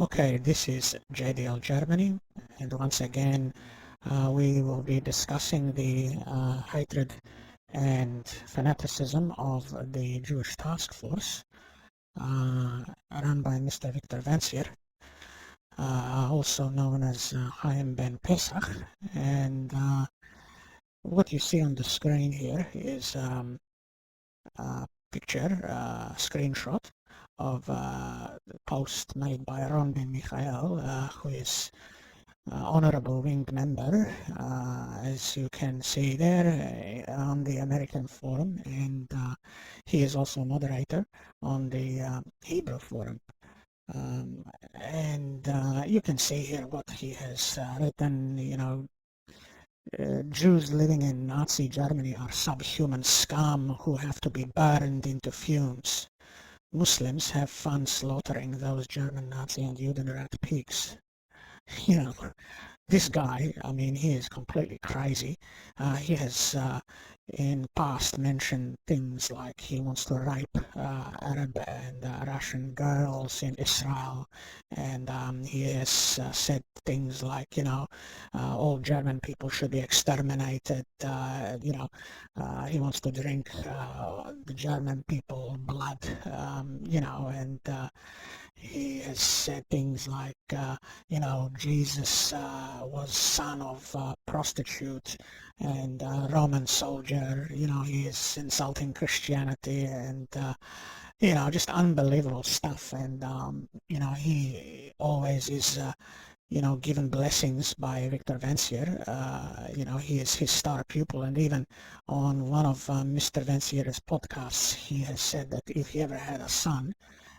Okay, this is JDL Germany, and once again, we will be discussing the hatred and fanaticism of the Jewish task force run by Mr. Victor Vancier, also known as Chaim Ben Pesach. And what you see on the screen here is a picture, screenshot of the post made by Ron Ben-Yisrael, who is honorable wing member, as you can see there on the American forum, and he is also moderator on the Hebrew forum. And you can see here what he has written. Jews living in Nazi Germany are subhuman scum who have to be burned into fumes. Muslims have fun slaughtering those German Nazi and Judenrat pigs. You know, this guy, I mean, he is completely crazy. He has in past mentioned things like he wants to rape Arab and Russian girls in Israel, and he has said things like, all German people should be exterminated. He wants to drink the German people blood, and he has said things like, Jesus was son of a prostitute and a Roman soldier. He is insulting Christianity and, just unbelievable stuff. And, he always is, given blessings by Victor Vancier. He is his star pupil. And even on one of Mr. Vancier's podcasts, he has said that if he ever had a son,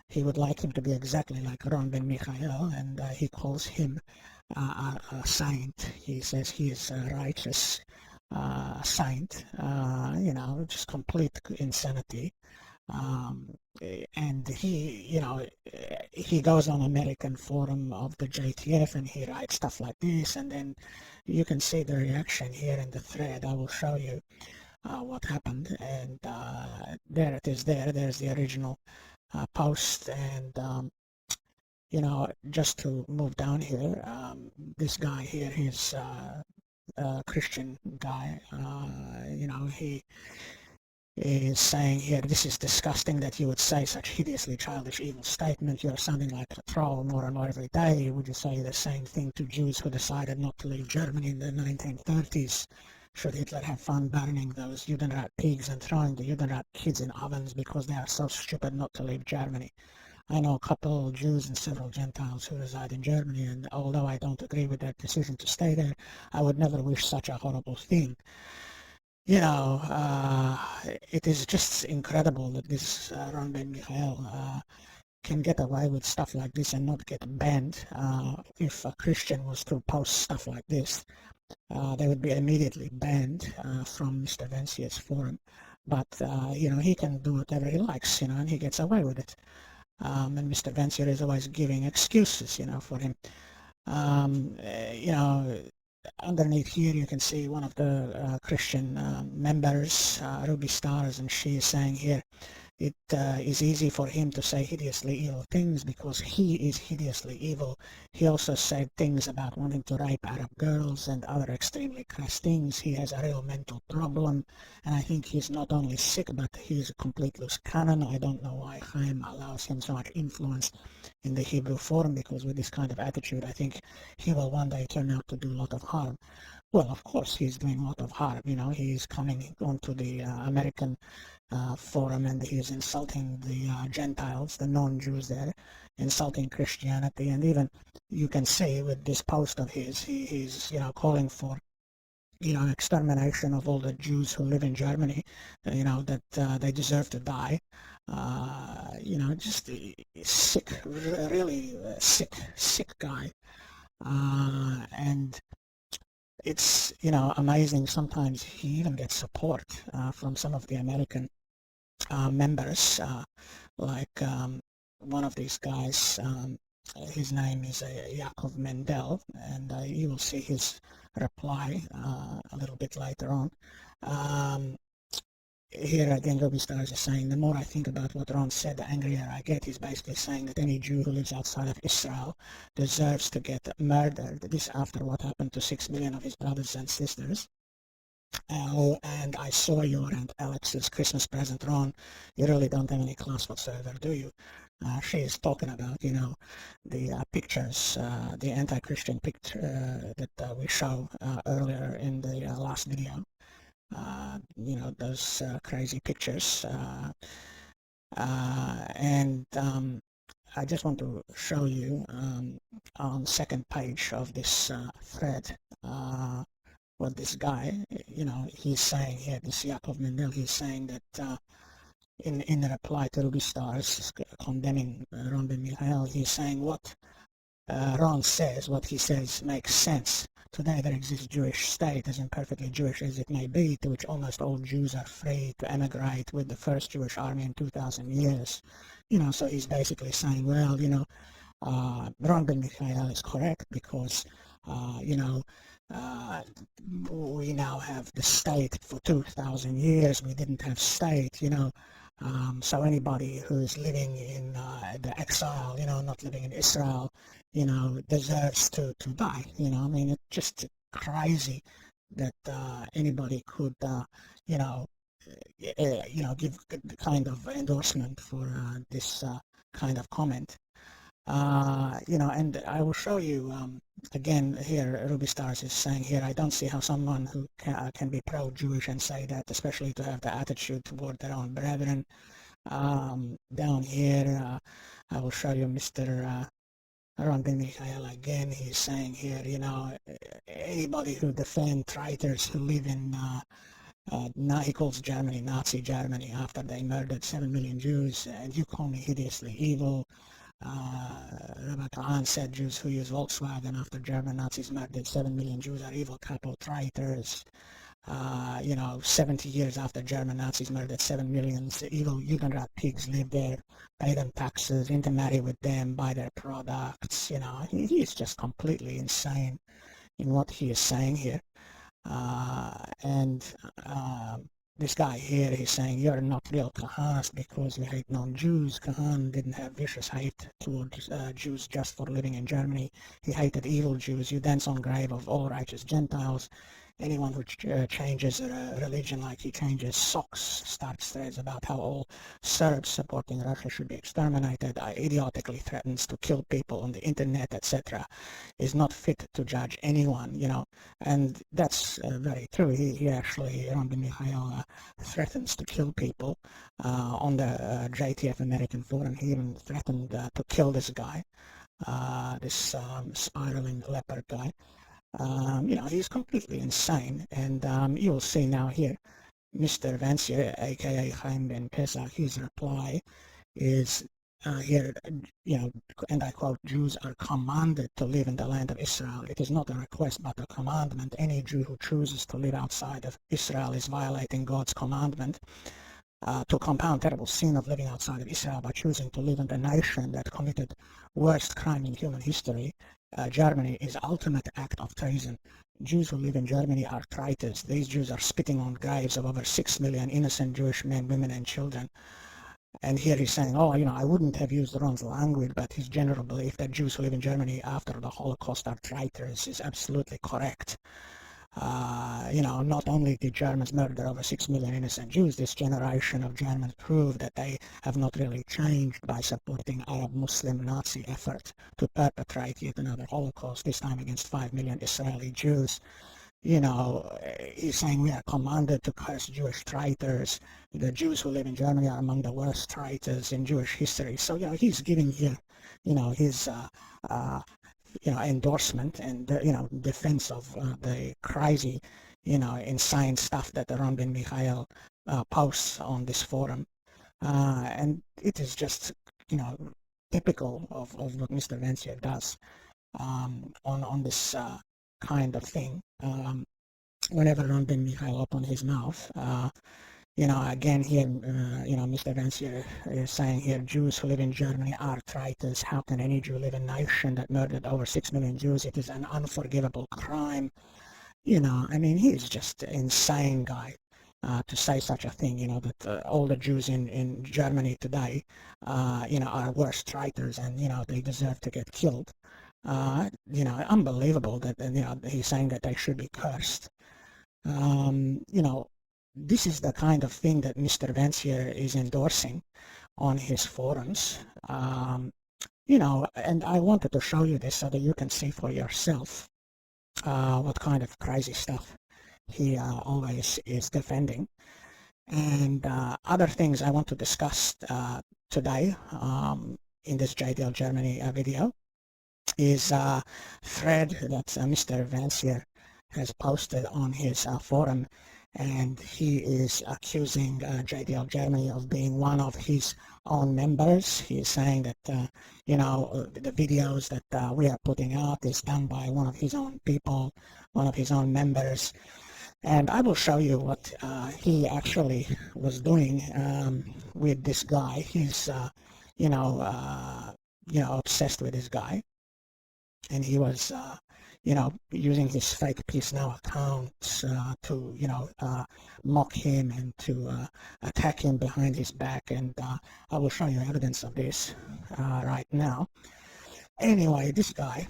he would like him to be exactly like Ron Ben-Yisrael, and he calls him a saint. He says he is a righteous saint, just complete insanity. And he goes on American forum of the JTF and he writes stuff like this, and then you can see the reaction here in the thread. I will show you what happened, and there it is. There's the original post, and just to move down here, this guy here, he's a Christian guy. He is saying here, this is disgusting that you would say such hideously childish, evil statement. You're sounding like a troll more and more every day. Would you say the same thing to Jews who decided not to leave Germany in the 1930s? Should Hitler have fun burning those Judenrat pigs and throwing the Judenrat kids in ovens because they are so stupid not to leave Germany? I know a couple of Jews and several Gentiles who reside in Germany, and although I don't agree with their decision to stay there, I would never wish such a horrible thing. It is just incredible that this Ron Ben-Yisrael can get away with stuff like this and not get banned. If a Christian was to post stuff like this, they would be immediately banned from Mr. Vancier's forum. But, he can do whatever he likes, and he gets away with it. And Mr. Vancier is always giving excuses, for him. Underneath here you can see one of the Christian members, Ruby Stars, and she is saying here, it is easy for him to say hideously evil things because he is hideously evil. He also said things about wanting to rape Arab girls and other extremely crass things. He has a real mental problem, and I think he's not only sick, but he's a complete loose cannon. I don't know why Chaim allows him so much influence in the Hebrew forum, because with this kind of attitude, I think he will one day turn out to do a lot of harm. Well, of course, he's doing a lot of harm. He's coming onto the American forum, and he's insulting the Gentiles, the non-Jews there, insulting Christianity, and even you can see with this post of his, he's calling for extermination of all the Jews who live in Germany, that they deserve to die. Just sick, really sick guy, and it's amazing. Sometimes he even gets support from some of the American members, like one of these guys. His name is Yaakov Mendel, and you will see his reply a little bit later on. here again, Ruby Stars is saying, the more I think about what Ron said, the angrier I get. He's basically saying that any Jew who lives outside of Israel deserves to get murdered. This after what happened to 6 million of his brothers and sisters. Oh, and I saw your and Alex's Christmas present, Ron. You really don't have any class whatsoever, do you? She is talking about, the pictures, the anti-Christian picture that we showed earlier in the last video. Those crazy pictures. And I just want to show you on the second page of this thread what this guy, he's saying here, this Yaakov Mendel, he's saying that in reply to Ruby Stars condemning Ron Ben-Yisrael, he's saying what Ron says, what he says makes sense. Today there exists Jewish state, as imperfectly Jewish as it may be, to which almost all Jews are free to emigrate with the first Jewish army in 2,000 years. So he's basically saying, well, Ron Ben-Yisrael is correct because, we now have the state for 2,000 years. We didn't have state, so anybody who is living in the exile, not living in Israel, deserves to die. I mean, it's just crazy that anybody could, give kind of endorsement for this kind of comment. And I will show you again here. Ruby Stars is saying here, I don't see how someone who can be pro-Jewish and say that, especially to have the attitude toward their own brethren. Down here, I will show you Mr. Ron Ben-Yisrael again. He's saying here, anybody who defend traitors who live in he calls Germany Nazi Germany after they murdered 7 million Jews, and you call me hideously evil. Rabbi Khan said Jews who use Volkswagen after German Nazis murdered 7 million Jews are evil capo traitors. 70 years after German Nazis murdered 7 million, evil Judenrat pigs live there, pay them taxes, intermarry with them, buy their products. He's just completely insane in what he is saying here. This guy here, he's saying, you're not real Kahans because you hate non-Jews. Kahan didn't have vicious hate towards Jews just for living in Germany. He hated evil Jews. You dance on grave of all righteous Gentiles. Anyone who changes religion like he changes socks starts threads about how all Serbs supporting Russia should be exterminated, idiotically threatens to kill people on the internet, etc. is not fit to judge anyone, and that's very true. He actually, Ron Ben-Yisrael, threatens to kill people on the JTF American Forum. He even threatened to kill this guy, this spiraling leopard guy. He's completely insane, and you'll see now here, Mr. Vancier, aka Chaim Ben Pesach, his reply is here, and I quote, Jews are commanded to live in the land of Israel. It is not a request but a commandment. Any Jew who chooses to live outside of Israel is violating God's commandment. To compound terrible sin of living outside of Israel by choosing to live in the nation that committed worst crime in human history, Germany, is ultimate act of treason. Jews who live in Germany are traitors. These Jews are spitting on graves of over 6 million innocent Jewish men, women, and children. And here he's saying, I wouldn't have used Ron's language, but his general belief that Jews who live in Germany after the Holocaust are traitors is absolutely correct. Not only did Germans murder over 6 million innocent Jews, this generation of Germans proved that they have not really changed by supporting Arab-Muslim Nazi effort to perpetrate yet another Holocaust, this time against 5 million Israeli Jews. He's saying we are commanded to curse Jewish traitors. The Jews who live in Germany are among the worst traitors in Jewish history. So, he's giving here, his endorsement and defense of the crazy, insane stuff that Ron Ben-Yisrael posts on this forum, and it is just typical of what Mr. Vancier does on this kind of thing. Whenever Ron Ben-Yisrael opened his mouth, again here, Mr. Vancier is saying here, Jews who live in Germany are traitors. How can any Jew live in a nation that murdered over 6 million Jews? It is an unforgivable crime. He's just an insane guy. to say such a thing, that all the Jews in Germany today, are worse traitors and, they deserve to get killed. Unbelievable that, he's saying that they should be cursed. This is the kind of thing that Mr. Vancier is endorsing on his forums. And I wanted to show you this so that you can see for yourself what kind of crazy stuff he always is defending. And other things I want to discuss today in this JTF Germany video is a thread that Mr. Vancier has posted on his forum, and he is accusing JTF Germany of being one of his own members. He is saying that the videos that we are putting out is done by one of his own people, one of his own members. And I will show you what he actually was doing with this guy. He's obsessed with this guy, and he was using his fake Peace Now accounts to mock him and to attack him behind his back. And I will show you evidence of this right now. Anyway, this guy,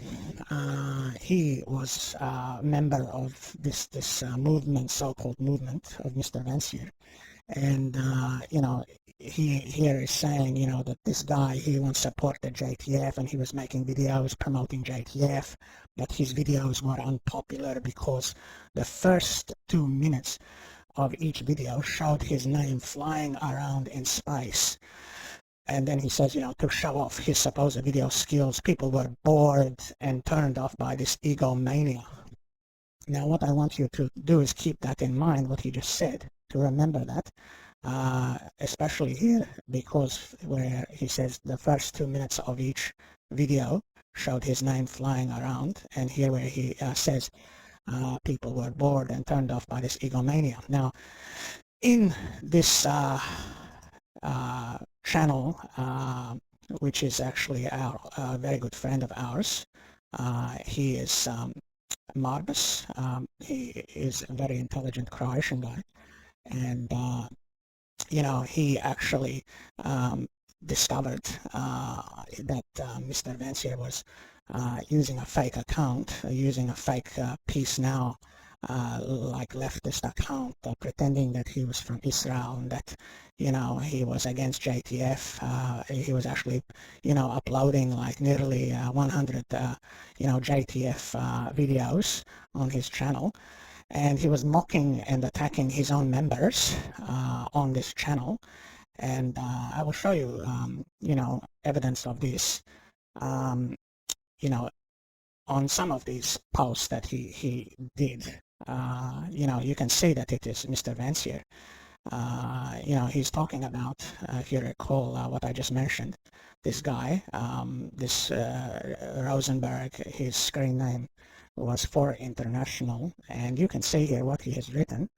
he was a member of this movement, so-called movement of Mr. Vancier. And, he here is saying, that this guy, he won't support the JTF, and he was making videos promoting JTF, but his videos were unpopular because the first 2 minutes of each video showed his name flying around in space. And then he says, to show off his supposed video skills, people were bored and turned off by this egomania. Now, what I want you to do is keep that in mind, what he just said, to remember that, especially here, because where he says the first 2 minutes of each video showed his name flying around, and here where he says people were bored and turned off by this egomania. Now, in this channel, which is actually a very good friend of ours. He is Marbus. He is a very intelligent Croatian guy, and he actually discovered that Mr. Vancier was using a fake account, using a fake Peace Now like leftist account, pretending that he was from Israel and that he was against JTF. He was actually uploading like nearly 100 JTF videos on his channel, and he was mocking and attacking his own members on this channel. And I will show you evidence of this on some of these posts that he did. You can see that it is Mr. Vancier. He's talking about, if you recall what I just mentioned, this guy, this Rosenberg, his screen name was For International, and you can see here what he has written.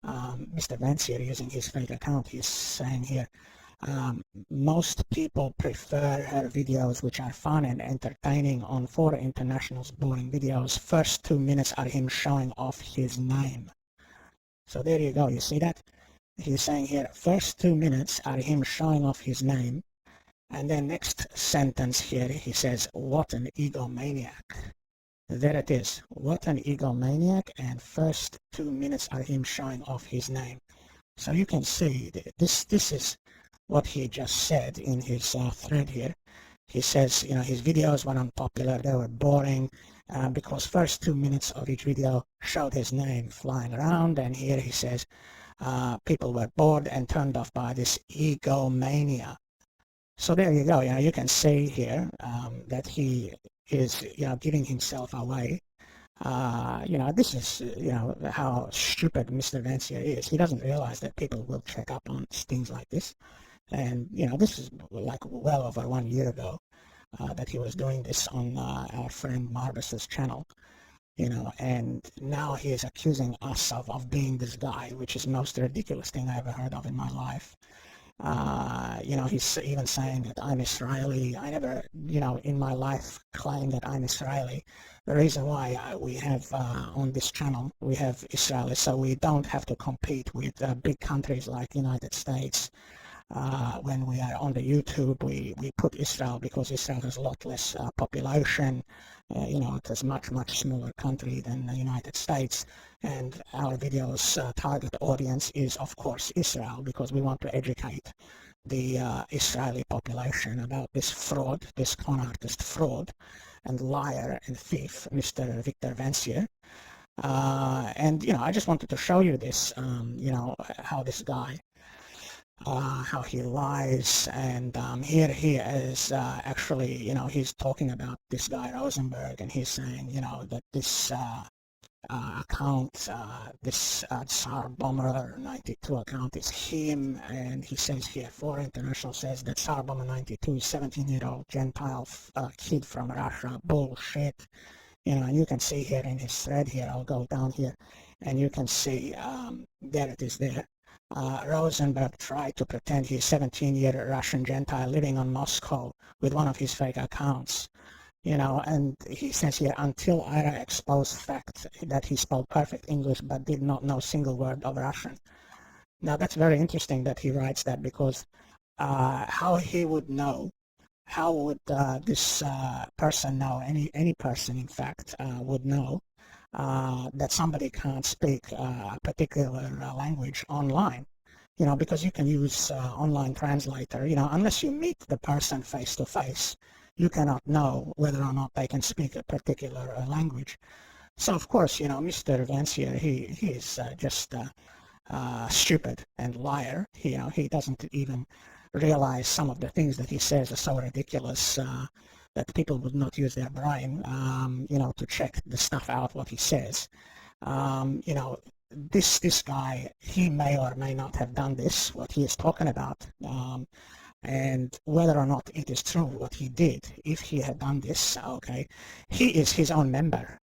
Mr. Vancier, using his fake account, he's saying here, most people prefer her videos, which are fun and entertaining. On For International's boring videos, first 2 minutes are him showing off his name. So there you go, you see that? He's saying here, first 2 minutes are him showing off his name, and then next sentence here, he says, what an egomaniac. There it is, what an egomaniac, and first 2 minutes are him showing off his name. So you can see, this is what he just said in his thread here. He says, his videos were unpopular, they were boring, because first 2 minutes of each video showed his name flying around, and here he says, people were bored and turned off by this egomania. So there you go, you can see here that he is, giving himself away. This is, how stupid Mr. Vancier is. He doesn't realize that people will check up on things like this. And, this is like well over 1 year ago that he was doing this on our friend Marbus's channel, and now he is accusing us of being this guy, which is the most ridiculous thing I ever heard of in my life. He's even saying that I'm Israeli. I never, in my life claimed that I'm Israeli. The reason why we have on this channel, we have Israelis, so we don't have to compete with big countries like United States. When we are on the YouTube, we put Israel because Israel has a lot less population. It's a much smaller country than the United States. And our video's target audience is, of course, Israel, because we want to educate the Israeli population about this fraud, this con artist fraud and liar and thief, Mr. Victor Vancier. I just wanted to show you this, how this guy, how he lies, and here he is actually, he's talking about this guy Rosenberg, and he's saying, that this account, this Tsar Bomber 92 account is him, and he says here, Foreign International says that Tsar Bomber 92 is 17-year-old Gentile kid from Russia. Bullshit. And you can see here in his thread here, I'll go down here, and you can see, there it is there. Rosenberg tried to pretend he's a 17-year Russian Gentile living on Moscow with one of his fake accounts. And he says here, until IRA exposed fact that he spoke perfect English but did not know a single word of Russian. Now that's very interesting that he writes that, because how he would know, how would this person know, any person in fact would know that somebody can't speak a particular language online, because you can use online translator, unless you meet the person face to face, you cannot know whether or not they can speak a particular language. So of course, Mr. Vancier, he is just stupid and liar. He doesn't even realize some of the things that he says are so ridiculous that people would not use their brain, to check the stuff out, what he says. This guy, he may or may not have done this, what he is talking about. And whether or not it is true what he did, if he had done this, okay, he is his own member,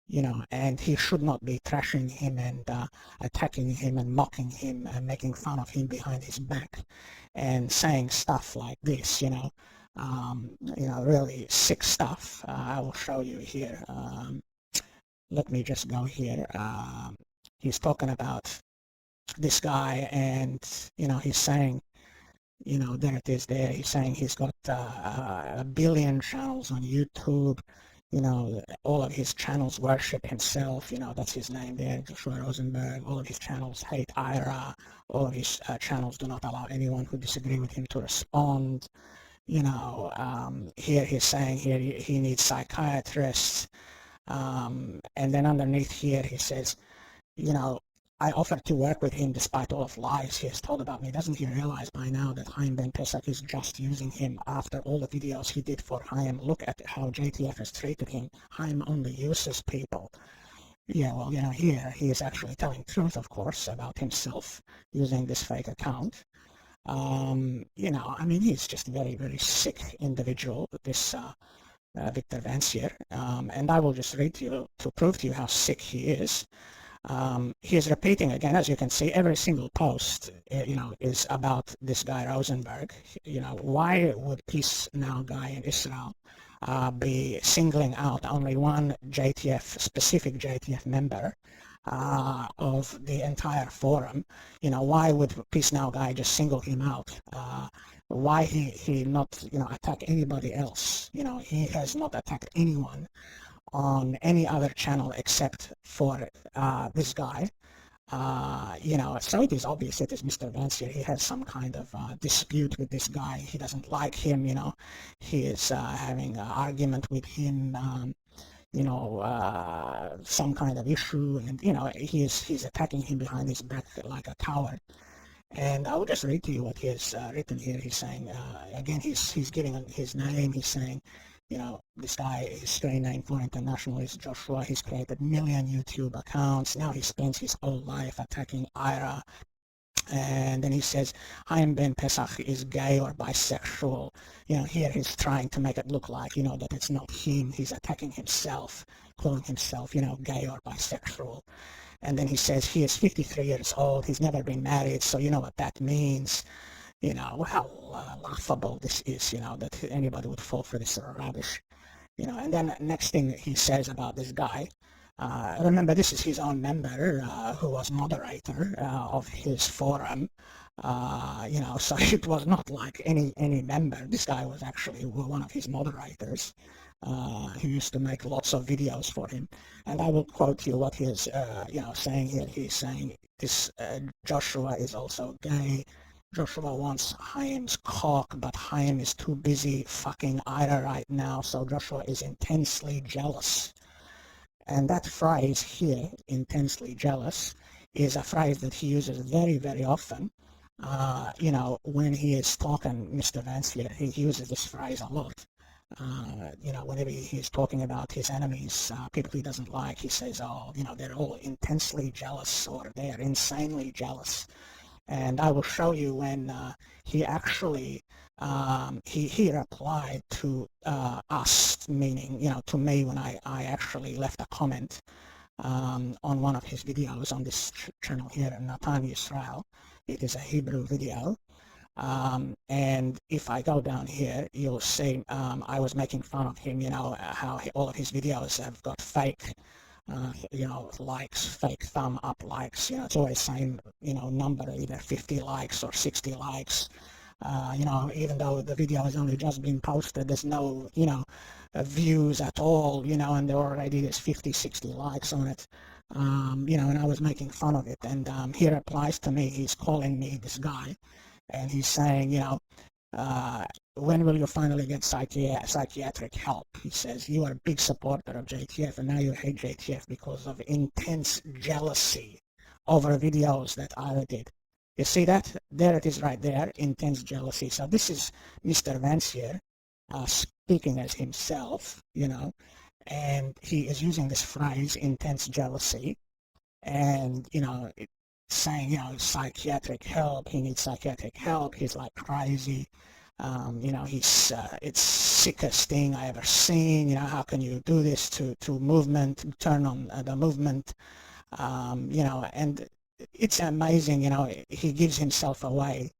and he should not be trashing him and attacking him and mocking him and making fun of him behind his back and saying stuff like this, really sick stuff. I will show you here. Let me just go here. He's talking about this guy, and, he's saying, there it is there. He's saying he's got a billion channels on YouTube. All of his channels worship himself. That's his name there, Joshua Rosenberg. All of his channels hate IRA. All of his channels do not allow anyone who disagree with him to respond. Here he's saying here he needs psychiatrists. And then underneath here he says, I offered to work with him despite all of lies he has told about me. Doesn't he realize by now that Chaim Ben Pesach is just using him after all the videos he did for Chaim? Look at how JTF has treated him. Chaim only uses people. Yeah, well, here he is actually telling truth, of course, about himself using this fake account. He's just a very, very sick individual, this Victor Vancier. And I will just read to you to prove to you how sick he is. He is repeating again, as you can see, every single post, is about this guy Rosenberg. Why would Peace Now guy in Israel be singling out only one JTF, specific JTF member of the entire forum? Why would Peace Now guy just single him out? Why he not, attack anybody else? He has not attacked anyone on any other channel except for this guy. So it is obvious it is Mr. Vancier. He has some kind of dispute with this guy. He doesn't like him, He is having an argument with him, some kind of issue, and, he's attacking him behind his back like a coward. And I will just read to you what he has written here. He's saying, again, he's giving his name. He's saying, this guy, his screen name for international is Joshua. He's created million YouTube accounts. Now he spends his whole life attacking IRA. And then he says, Chaim Ben Pesach is gay or bisexual. Here he's trying to make it look like, that it's not him. He's attacking himself, calling himself, gay or bisexual. And then he says he is 53 years old. He's never been married. So you know what that means. you know, how laughable this is, you know, that anybody would fall for this rubbish. You know, and then next thing he says about this guy, remember this is his own member who was moderator of his forum. You know, so it was not like any member. This guy was actually one of his moderators. He used to make lots of videos for him, and I will quote you what he is, you know, saying here. He's saying this: Joshua is also gay. Joshua wants Chaim's cock, but Chaim is too busy fucking Ira right now, so Joshua is intensely jealous. And that phrase here, intensely jealous, is a phrase that he uses very, very often. You know, when he is talking, Mr. Vancier, he uses this phrase a lot. You know, whenever he's talking about his enemies, people he doesn't like, he says, oh, you know, they're all intensely jealous or they're insanely jealous. And I will show you when he actually he replied to us, meaning, you know, to me when I actually left a comment on one of his videos on this channel here, David-ben-Yisrael. It is a Hebrew video. And if I go down here, you'll see I was making fun of him, you know, how all of his videos have got fake you know, likes, fake thumb up likes, you know, it's always same, you know, number, either 50 likes or 60 likes. You know, even though the video has only just been posted, there's no, you know, views at all, you know, and there already there's 50, 60 likes on it. You know, and I was making fun of it, and he replies to me, he's calling me this guy, and he's saying, you know, when will you finally get psychiatric help? He says, you are a big supporter of JTF and now you hate JTF because of intense jealousy over videos that I did. You see that? There it is right there, intense jealousy. So this is Mr. Vancier speaking as himself, you know, and he is using this phrase, intense jealousy, and, you know, saying, you know, psychiatric help, he needs psychiatric help, he's like crazy. You know, he's it's sickest thing I ever seen. You know, how can you do this to movement, turn on the movement? You know, and it's amazing. You know, he gives himself away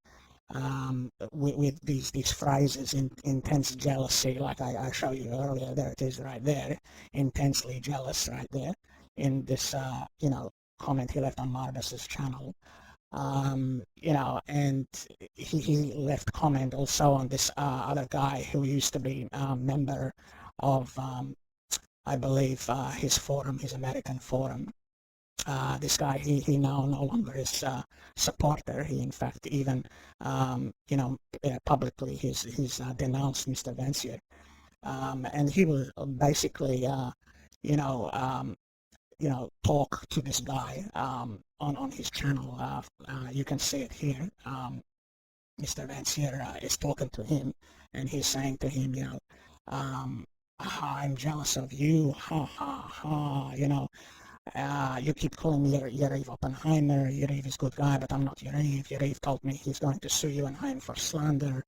with these phrases, intense jealousy, like I showed you earlier. There it is, right there, intensely jealous, right there, in this you know, comment he left on Marbus's channel. You know, and he left comment also on this other guy who used to be a member of, I believe, his forum, his American forum. This guy, he now no longer is a supporter. He, in fact, even, you know, publicly he's denounced Mr. Vancier. And he will basically, you know, talk to this guy on his channel. You can see it here. Mr. Vancier is talking to him, and he's saying to him, you know, I'm jealous of you, ha ha ha, you know. You keep calling me Yariv Oppenheimer. Yariv is a good guy, but I'm not Yariv. Yariv told me he's going to sue you and Chaim for slander.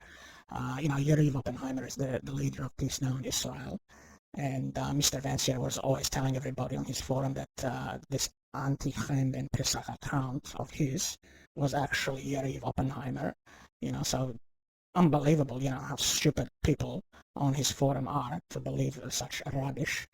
You know, Yariv Oppenheimer is the leader of Peace Now in Israel. And Mr. Vancier was always telling everybody on his forum that this anti-Chaim ben Pesach account of his was actually Yariv Oppenheimer. You know, so unbelievable, you know, how stupid people on his forum are to believe such rubbish.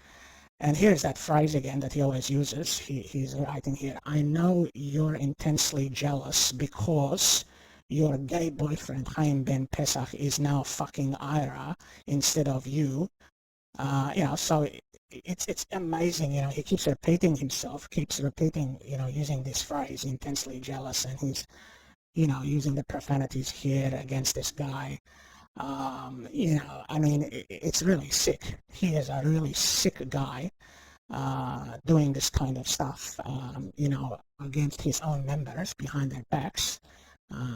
And here's that phrase again that he always uses. He's writing here, I know you're intensely jealous because your gay boyfriend, Chaim ben Pesach, is now fucking Ira instead of you. You know, so it's amazing, you know, he keeps repeating himself, you know, using this phrase, intensely jealous, and he's, you know, using the profanities here against this guy. You know, I mean, it's really sick. He is a really sick guy doing this kind of stuff, you know, against his own members behind their backs.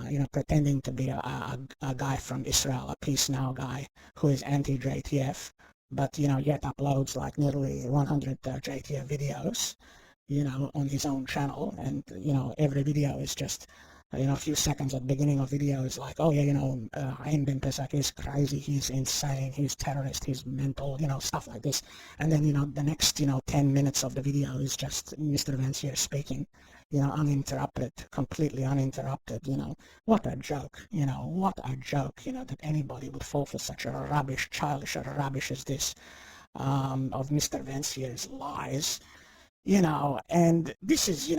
You know, pretending to be a guy from Israel, a Peace Now guy who is anti-JTF, but, you know, yet uploads like nearly 100 JTF videos, you know, on his own channel, and, you know, every video is just a few seconds at the beginning of videos like, oh yeah, Chaim Ben Pesach is crazy, he's insane, he's terrorist, he's mental, stuff like this. And then, the next, 10 minutes of the video is just Mr. Vancier speaking, uninterrupted, completely uninterrupted, what a joke, what a joke, that anybody would fall for such a rubbish, childish rubbish as this, of Mr. Vancier's lies, and this is,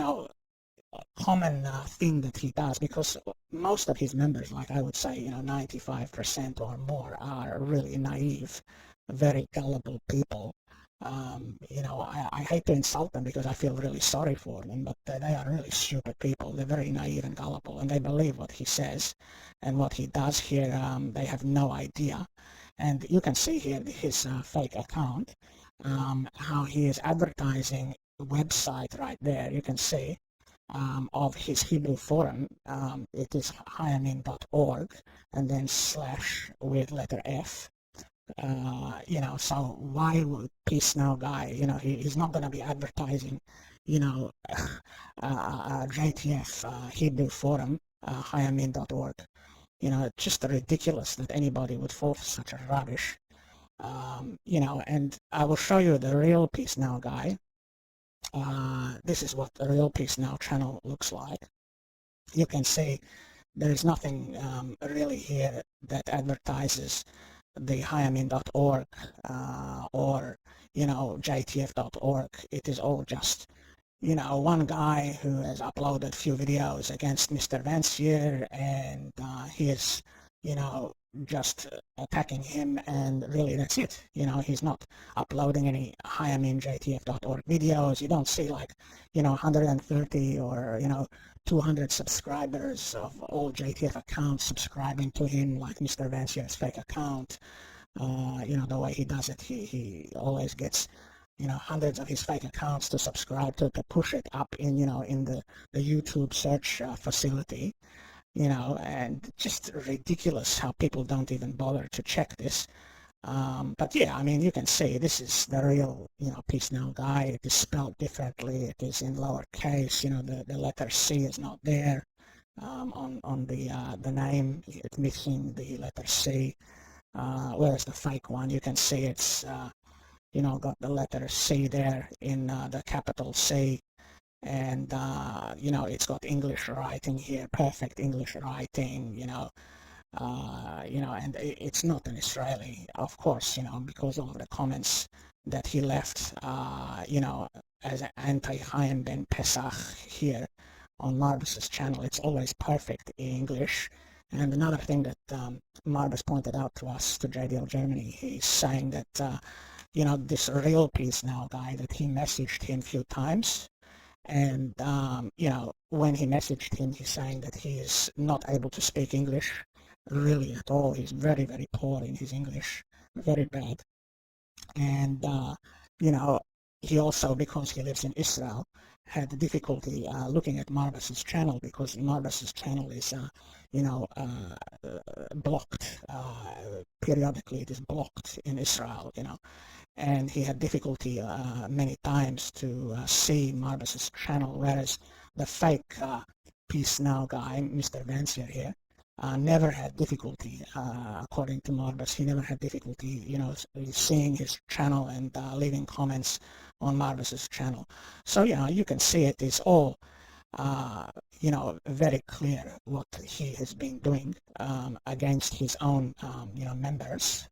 common thing that he does, because most of his members, like I would say, 95% or more, are really naive, very gullible people. I hate to insult them because I feel really sorry for them, but they are really stupid people. They're very naive and gullible, and they believe what he says and what he does here. They have no idea. And you can see here his fake account, how he is advertising the website right there. You can see of his Hebrew forum. It is hayamin.org and then / with letter F. So why would Peace Now guy, he's not going to be advertising, JTF Hebrew forum, hayamin.org. It's just ridiculous that anybody would fall for such a rubbish. And I will show you the real Peace Now guy. This is what the real Peace Now channel looks like. You can see there is nothing really here that advertises the hayamin.org or JTF.org. It is all just one guy who has uploaded a few videos against Mr. Vancier, and he is just attacking him, and really that's it. He's not uploading any hayaminjtf.org videos. You don't see 130 or 200 subscribers of all JTF accounts subscribing to him like Mr. Vancier's fake account. The way he does it, he always gets hundreds of his fake accounts to subscribe to push it up in in the YouTube search facility. And just ridiculous how people don't even bother to check this. But yeah, I mean, you can see this is the real, Peace Now guy. It is spelled differently. It is in lowercase. The letter C is not there on the name. It's missing the letter C. Whereas the fake one, you can see it's got the letter C there in the capital C. And it's got English writing here, perfect English writing, and it's not an Israeli, of course, because of the comments that he left, as an anti-Chaim Ben Pesach here on Marbas's channel. It's always perfect English. And another thing that Marbas pointed out to us, to JDL Germany, he's saying that, this real Peace Now guy, that he messaged him a few times. And, when he messaged him, he's saying that he is not able to speak English really at all. He's very, very poor in his English, very bad. And, he also, because he lives in Israel, had difficulty looking at Marbas's channel, because Marbas's channel is, blocked. Periodically it is blocked in Israel, and he had difficulty many times to see Marbas's channel, whereas the fake Peace Now guy, Mr. Vancier here, never had difficulty, according to Marbas. He never had difficulty, seeing his channel and leaving comments on Marbas's channel. So, you can see it is all, very clear what he has been doing against his own, members.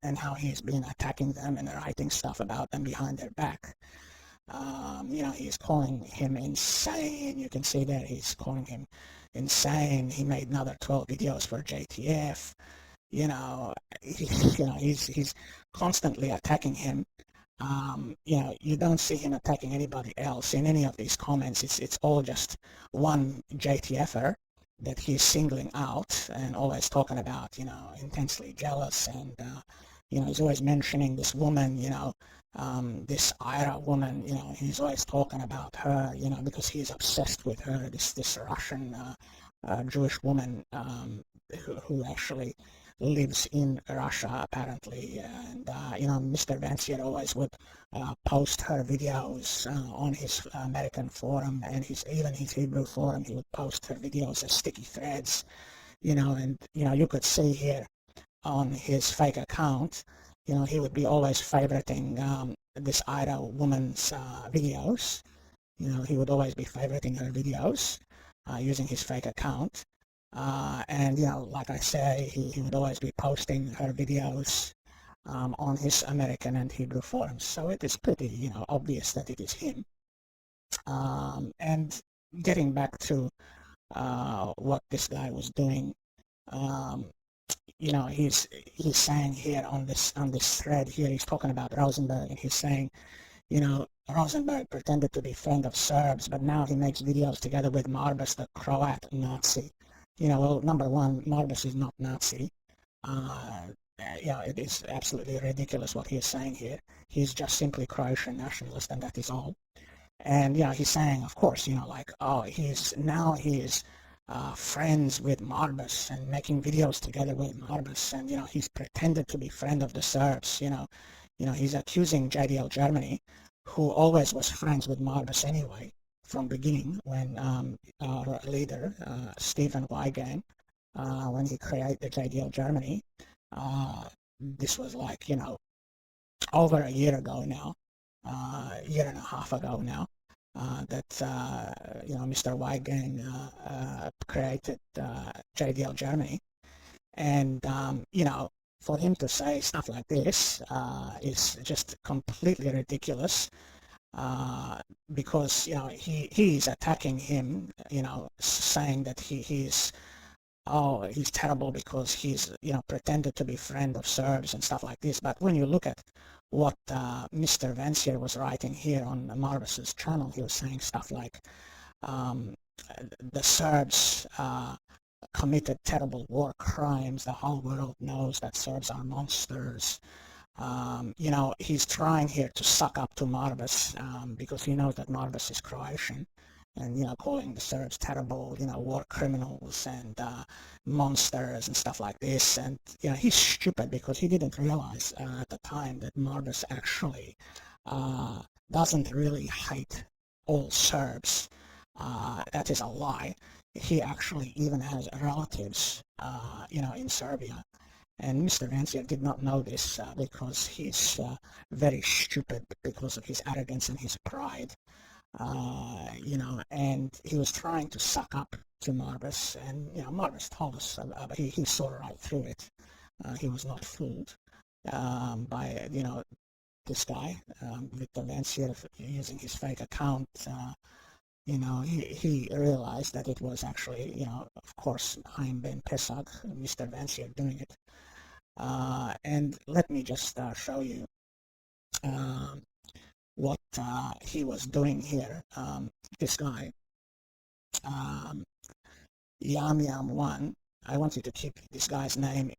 And how he's been attacking them and writing stuff about them behind their back. He's calling him insane. You can see that he's calling him insane. He made another 12 videos for JTF. He's constantly attacking him. You don't see him attacking anybody else in any of these comments. It's all just one JTFer that he's singling out and always talking about, intensely jealous, and, he's always mentioning this woman, this Ira woman, he's always talking about her, because he's obsessed with her, this Russian Jewish woman who actually lives in Russia apparently, and Mr. Vancier always would post her videos on his American forum and even his Hebrew forum. He would post her videos as sticky threads, and you could see here on his fake account, he would be always favoriting this Ira woman's videos. He would always be favoriting her videos using his fake account. And like I say, he would always be posting her videos on his American and Hebrew forums. So it is pretty, obvious that it is him. And getting back to what this guy was doing, he's saying here on this thread here, he's talking about Rosenberg, and he's saying, Rosenberg pretended to be friend of Serbs, but now he makes videos together with Marbas, the Croat Nazi. Well, number one, Marbas is not Nazi. It is absolutely ridiculous what he is saying here. He's just simply Croatian nationalist, and that is all. And he's saying, of course, he is friends with Marbas and making videos together with Marbas, and he's pretended to be friend of the Serbs. He's accusing JDL Germany, who always was friends with Marbas anyway, from beginning, when our leader, Stephen Wygand, when he created JDL Germany, this was like, over a year ago now, year and a half ago now, that, Mr. Wygand created JDL Germany. And, for him to say stuff like this is just completely ridiculous. Because he's attacking him, saying that he's terrible because he's pretended to be friend of Serbs and stuff like this. But when you look at what Mr. Vancier was writing here on Marbas's channel, he was saying stuff like the Serbs committed terrible war crimes. The whole world knows that Serbs are monsters. He's trying here to suck up to Marbas because he knows that Marbas is Croatian, and calling the Serbs terrible, war criminals and monsters and stuff like this. And he's stupid because he didn't realize at the time that Marbas actually doesn't really hate all Serbs. That is a lie. He actually even has relatives, in Serbia. And Mr. Vancier did not know this because he's very stupid because of his arrogance and his pride. And he was trying to suck up to Marbas, and Marbas told us he saw right through it. He was not fooled by this guy, Victor Vancier, using his fake account. He realized that it was actually, of course, Chaim Ben Pesach, Mr. Vancier, doing it. And let me just show you what he was doing here. This guy, Yam1, I want you to keep this guy's name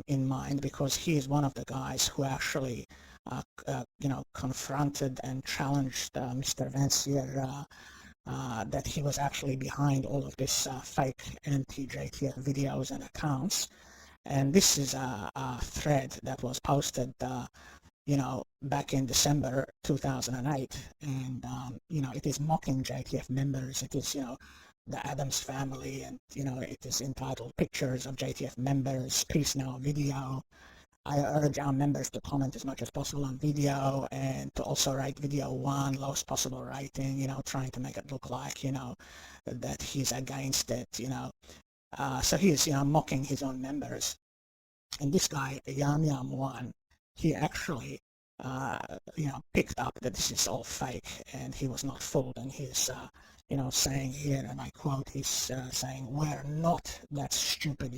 in mind because he is one of the guys who actually, confronted and challenged Mr. Vancier that he was actually behind all of this fake anti-JTF videos and accounts. And this is a thread that was posted, back in December 2008. And, it is mocking JTF members. It is, the Adams family, and, it is entitled Pictures of JTF Members, Peace Now Video. I urge our members to comment as much as possible on video and to also write video 1, lowest possible rating, trying to make it look like, that he's against it, So he is, mocking his own members. And this guy, Yam1, he actually, picked up that this is all fake and he was not fooled. And he's, saying here, and I quote, he's saying, "We're not that stupid,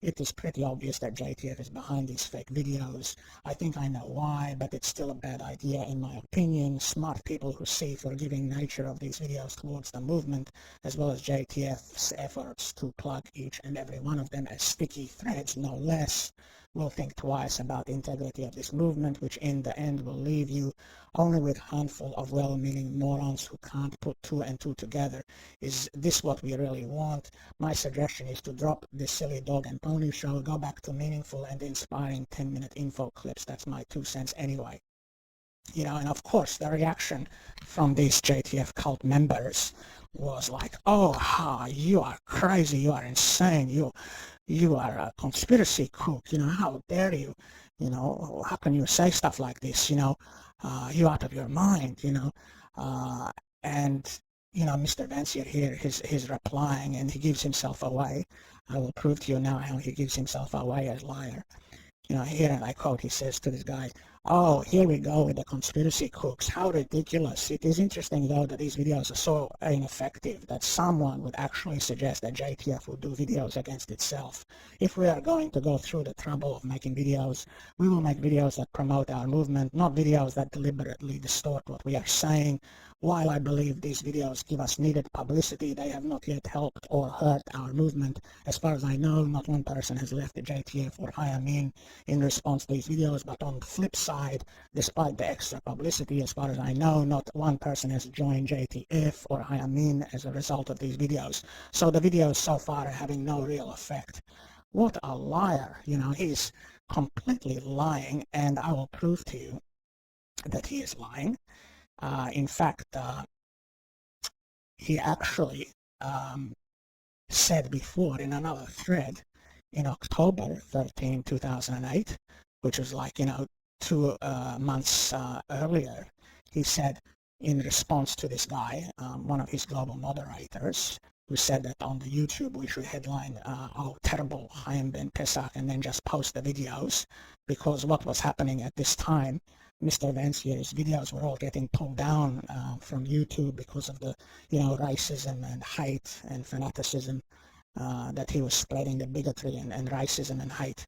It is pretty obvious that JTF is behind these fake videos. I think I know why, but it's still a bad idea in my opinion. Smart people who see forgiving nature of these videos towards the movement, as well as JTF's efforts to plug each and every one of them as sticky threads, no less, will think twice about the integrity of this movement, which in the end will leave you only with a handful of well-meaning morons who can't put 2 and 2 together. Is this what we really want? My suggestion is to drop this silly dog and pony only show. Go back to meaningful and inspiring 10-minute info clips. That's my 2 cents anyway. And of course the reaction from these JTF cult members was like, oh, you are crazy, you are insane, you are a conspiracy kook, how dare you, how can you say stuff like this, you out of your mind, and Mr. Vancier here, he's replying, and he gives himself away. I will prove to you now how he gives himself away as liar. Here, and I quote, he says to this guy, oh, here we go with the conspiracy cooks. How ridiculous. It is interesting, though, that these videos are so ineffective that someone would actually suggest that JTF would do videos against itself. If we are going to go through the trouble of making videos, we will make videos that promote our movement, not videos that deliberately distort what we are saying. While I believe these videos give us needed publicity, they have not yet helped or hurt our movement. As far as I know, not one person has left the JTF or Hayamin in response to these videos, but on the flip side, despite the extra publicity, as far as I know, not one person has joined JTF or Hayamin as a result of these videos. So the videos so far are having no real effect. What a liar, he's completely lying, and I will prove to you that he is lying. In fact, he actually said before in another thread in October 13, 2008, which was like, 2 months earlier, he said in response to this guy, one of his global moderators, who said that on the YouTube we should headline, oh, terrible Chaim Ben Pesach, and then just post the videos, because what was happening at this time, Mr. Vancier's videos were all getting pulled down from YouTube because of the, racism and hate and fanaticism that he was spreading, the bigotry and racism and hate.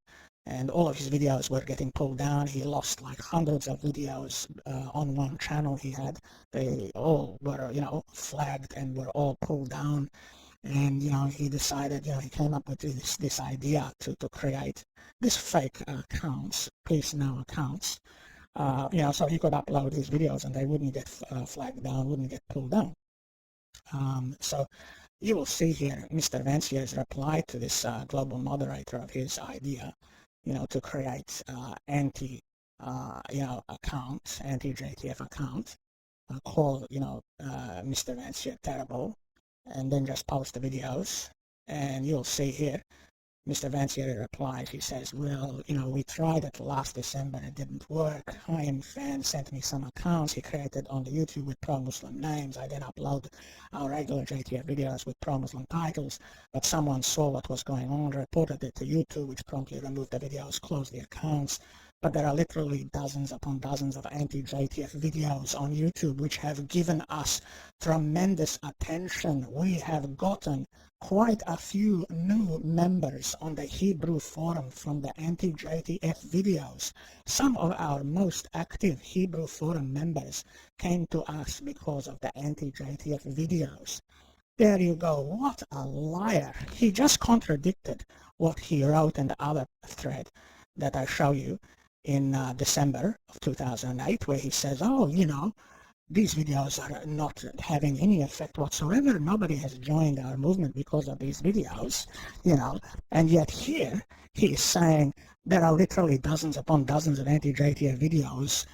And all of his videos were getting pulled down. He lost like hundreds of videos on one channel he had. They all were, flagged and were all pulled down. And, he decided, he came up with this idea to create these fake accounts, Peace Now accounts. So he could upload his videos and they wouldn't get flagged down, wouldn't get pulled down. So you will see here Mr. Vancier's reply to this global moderator of his idea, to create account, anti-JTF account, call, Mr. Vancier terrible, and then just post the videos. And you'll see here, Mr. Vancier replies, he says, well, we tried it last December, it didn't work. Chaim fan sent me some accounts he created on the YouTube with pro-Muslim names. I then uploaded our regular JTF videos with pro-Muslim titles, but someone saw what was going on, reported it to YouTube, which promptly removed the videos, closed the accounts. But there are literally dozens upon dozens of anti-JTF videos on YouTube which have given us tremendous attention. We have gotten quite a few new members on the Hebrew forum from the anti-JTF videos. Some of our most active Hebrew forum members came to us because of the anti-JTF videos. There you go. What a liar. He just contradicted what he wrote in the other thread that I show you in December of 2008, where he says, oh, these videos are not having any effect whatsoever. Nobody has joined our movement because of these videos, and yet here he is saying there are literally dozens upon dozens of anti-JTF videos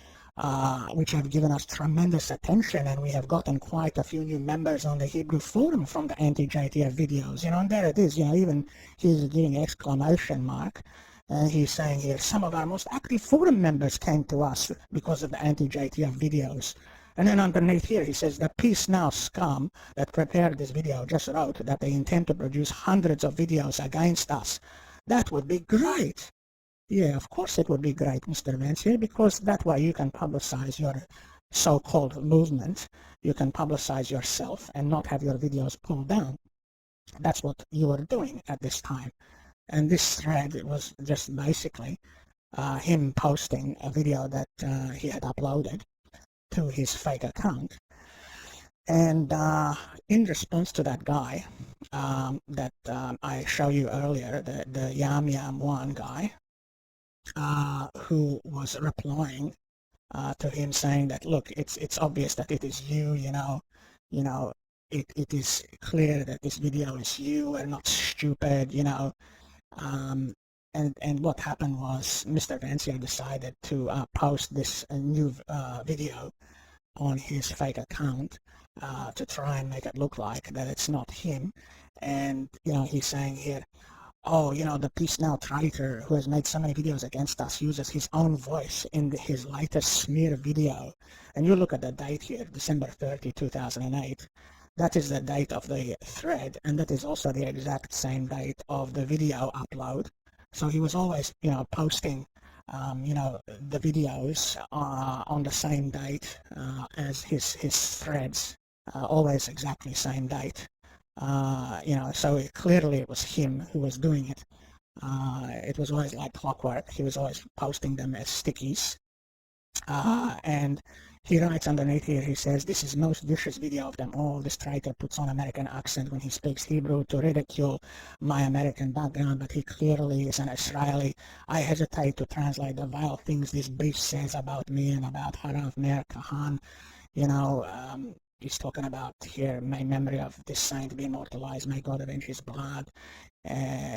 which have given us tremendous attention, and we have gotten quite a few new members on the Hebrew forum from the anti-JTF videos, and there it is, even he's giving exclamation mark. And he's saying here, some of our most active forum members came to us because of the anti-JTF videos. And then underneath here, he says, the Peace Now scum that prepared this video just wrote that they intend to produce hundreds of videos against us. That would be great. Yeah, of course it would be great, Mr. Vancier, because that way you can publicize your so-called movement. You can publicize yourself and not have your videos pulled down. That's what you are doing at this time. And this thread was just basically him posting a video that he had uploaded to his fake account. And in response to that guy that I showed you earlier, the Yam Yam One guy, who was replying to him saying that, look, it's obvious that it is you, it is clear that this video is you and not stupid, And what happened was Mr. Vancier decided to post this new video on his fake account to try and make it look like that it's not him. And, he's saying here, oh, the Peace Now traitor who has made so many videos against us uses his own voice in his latest smear video. And you look at the date here, December 30, 2008. That is the date of the thread, and that is also the exact same date of the video upload. So he was always, posting, the videos on the same date as his threads, always exactly same date. So clearly it was him who was doing it. It was always like clockwork. He was always posting them as stickies. And he writes underneath here, he says, "This is most vicious video of them all. This traitor puts on American accent when he speaks Hebrew to ridicule my American background, but he clearly is an Israeli. I hesitate to translate the vile things this beast says about me and about Harav Meir Kahan." He's talking about here, may memory of this saint be immortalized, may God avenge his blood.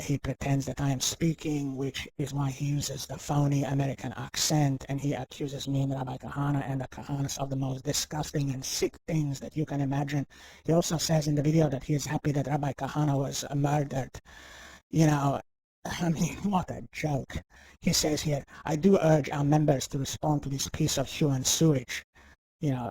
He pretends that I am speaking, which is why he uses the phony American accent, and he accuses me and Rabbi Kahana and the Kahanas of the most disgusting and sick things that you can imagine. He also says in the video that he is happy that Rabbi Kahana was murdered. What a joke. He says here, "I do urge our members to respond to this piece of human sewage."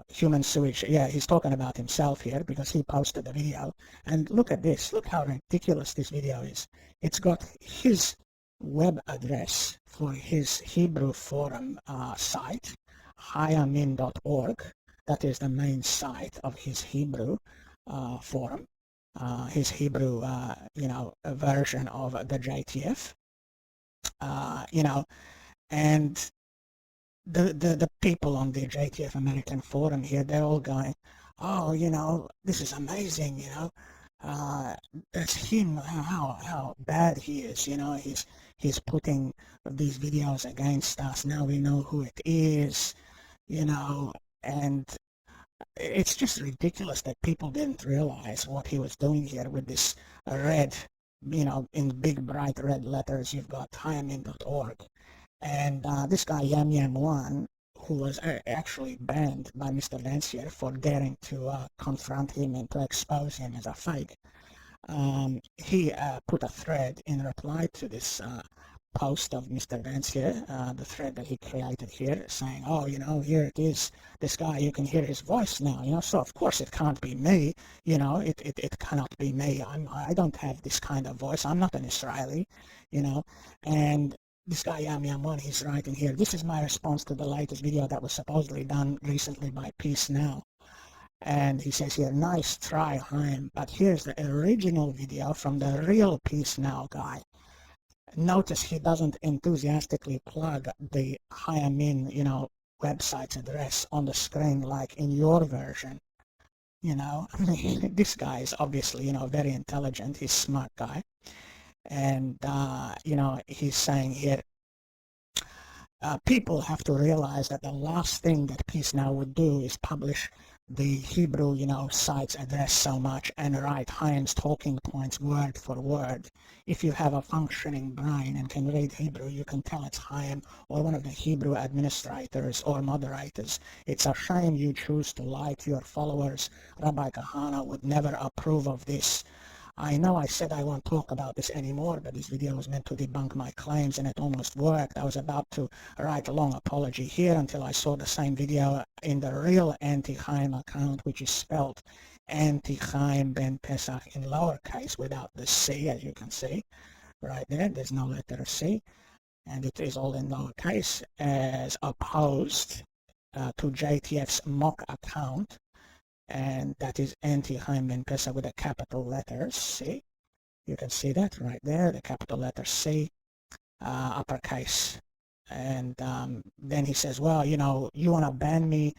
Human sewage. Yeah, he's talking about himself here because he posted the video. And look at this. Look how ridiculous this video is. It's got his web address for his Hebrew forum site, hayamin.org. That is the main site of his Hebrew forum, his Hebrew, version of the JTF. And the people on the JTF American forum here, they're all going, oh, this is amazing, that's him, how bad he is, he's putting these videos against us, now we know who it is, and it's just ridiculous that people didn't realize what he was doing here with this red, in big bright red letters, you've got hayamin.org. And this guy, Yam Yam One, who was actually banned by Mr. Vancier for daring to confront him and to expose him as a fake, he put a thread in reply to this post of Mr. Vancier, the thread that he created here, saying, oh, here it is, this guy, you can hear his voice now, so of course it can't be me, it cannot be me, I don't have this kind of voice, I'm not an Israeli, and this guy Yam Yam One, he's writing here, "This is my response to the latest video that was supposedly done recently by Peace Now." And he says here, "Nice try, Chaim, but here's the original video from the real Peace Now guy." Notice he doesn't enthusiastically plug the Hayamin, website's address on the screen like in your version. This guy is obviously, very intelligent, he's a smart guy. And, he's saying here, people have to realize that the last thing that Peace Now would do is publish the Hebrew, site's address so much and write Chaim's talking points word for word. If you have a functioning brain and can read Hebrew, you can tell it's Chaim or one of the Hebrew administrators or moderators. It's a shame you choose to lie to your followers. Rabbi Kahana would never approve of this. I know I said I won't talk about this anymore, but this video was meant to debunk my claims and it almost worked. I was about to write a long apology here until I saw the same video in the real Anti-Chaim account, which is spelled Anti-Chaim Ben Pesach in lowercase without the C, as you can see. Right there, there's no letter C, and it is all in lowercase, as opposed to JTF's mock account. And that is Anti-Chaim Ben Pesach with a capital letter C. You can see that right there, the capital letter C, uppercase. And then he says, well, you want to ban me,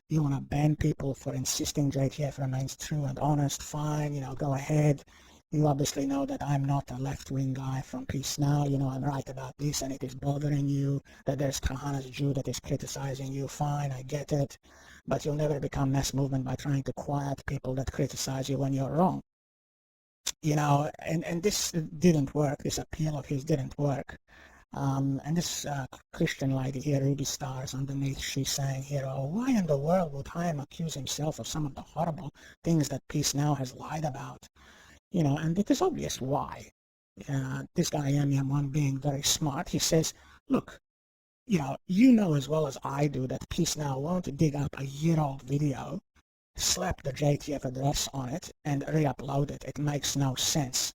you want to ban people for insisting JTF remains true and honest, fine, go ahead. You obviously know that I'm not a left-wing guy from Peace Now, I'm right about this and it is bothering you, that there's Kahana's Jew that is criticizing you, fine, I get it. But you'll never become mass movement by trying to quiet people that criticize you when you're wrong. and this didn't work. This appeal of his didn't work. And this Christian lady here, Ruby Stars, underneath, she's saying here, oh, why in the world would Chaim accuse himself of some of the horrible things that Peace Now has lied about? And it is obvious why. This guy, Yam1, being very smart, he says, look, you know as well as I do that Peace Now won't dig up a year-old video, slap the JTF address on it, and re-upload it. It makes no sense.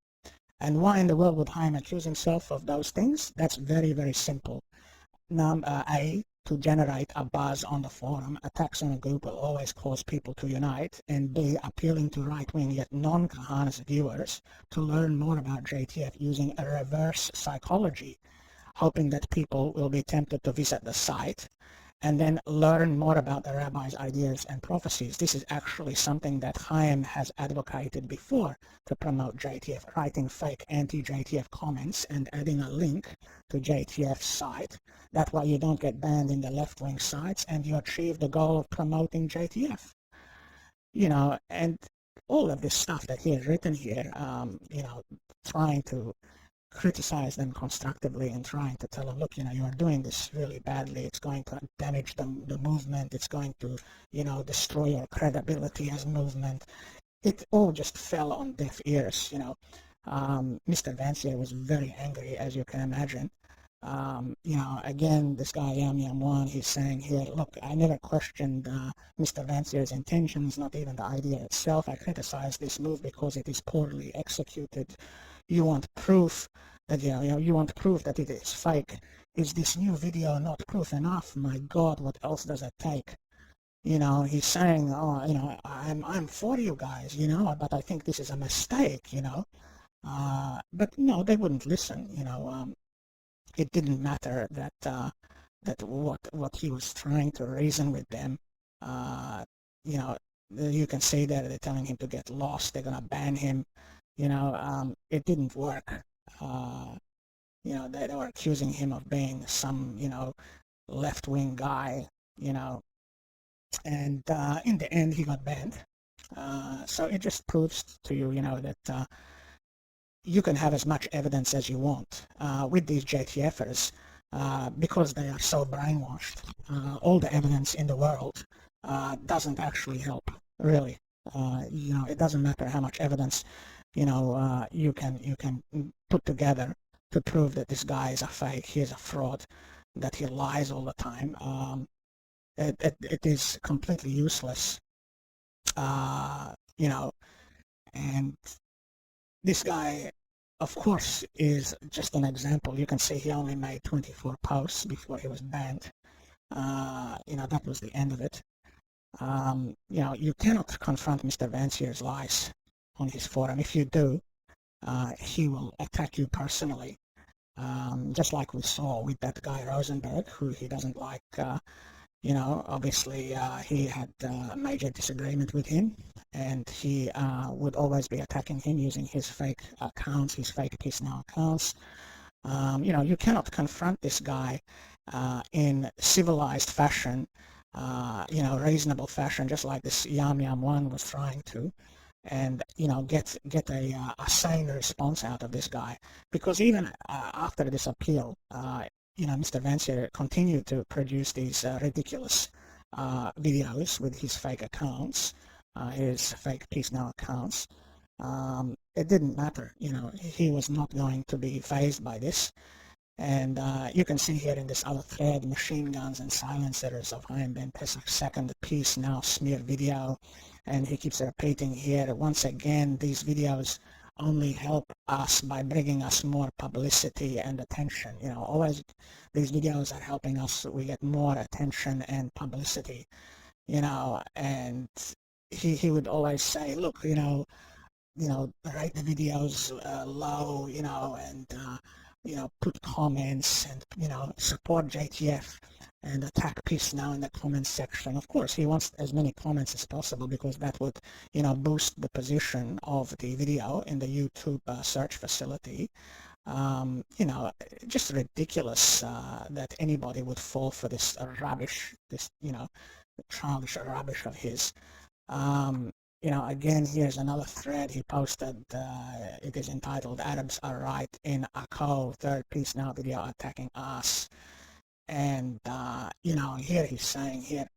And why in the world would Chaim accuse himself of those things? That's very, very simple. A, to generate a buzz on the forum. Attacks on a group will always cause people to unite. And B, appealing to right-wing yet non-Kahanas viewers to learn more about JTF using a reverse psychology, hoping that people will be tempted to visit the site and then learn more about the rabbi's ideas and prophecies. This is actually something that Chaim has advocated before to promote JTF, writing fake anti-JTF comments and adding a link to JTF's site. That way you don't get banned in the left-wing sites and you achieve the goal of promoting JTF. And all of this stuff that he has written here, trying to criticize them constructively and trying to tell them, look, you are doing this really badly. It's going to damage the movement. It's going to, destroy your credibility as a movement. It all just fell on deaf ears, Mr. Vancier was very angry, as you can imagine. Again, this guy, Yam1, he's saying here, look, I never questioned Mr. Vancier's intentions, not even the idea itself. I criticize this move because it is poorly executed. You want proof that you want proof that it is fake. Is this new video not proof enough? My God, what else does it take? He's saying, oh, I'm for you guys, but I think this is a mistake, but no, they wouldn't listen. It didn't matter that what he was trying to reason with them. You can say that they're telling him to get lost. They're gonna ban him. It didn't work. They were accusing him of being some, left-wing guy, and in the end he got banned. So it just proves to you, that you can have as much evidence as you want with these JTFers because they are so brainwashed. All the evidence in the world doesn't actually help, really. It doesn't matter how much evidence you can put together to prove that this guy is a fake, he is a fraud, that he lies all the time. It is completely useless, and this guy, of course, is just an example. You can see he only made 24 posts before he was banned. That was the end of it. You cannot confront Mr. Vancier's lies on his forum. If you do, he will attack you personally, just like we saw with that guy Rosenberg, who he doesn't like. Obviously he had a major disagreement with him, and he would always be attacking him using his fake accounts, his fake Peace Now accounts. You cannot confront this guy in civilized fashion, reasonable fashion, just like this Yam1 was trying to, and get a sane response out of this guy, because even after this appeal, Mr. Vancier continued to produce these ridiculous videos with his fake accounts, his fake Peace Now accounts. It didn't matter, he was not going to be fazed by this. And you can see here in this other thread, machine guns and silencers of Chaim Ben Pesach's second Peace Now smear video. And he keeps repeating here, once again, these videos only help us by bringing us more publicity and attention. Always these videos are helping us. We get more attention and publicity, and he would always say, look, rate the videos low, and put comments and, support JTF and attack Peace Now in the comments section. Of course, he wants as many comments as possible because that would, boost the position of the video in the YouTube search facility. Just ridiculous that anybody would fall for this rubbish, this, childish rubbish of his. Again, here's another thread he posted. It is entitled "Arabs Are Right in Akko, third piece now video attacking us." And, here he's saying here,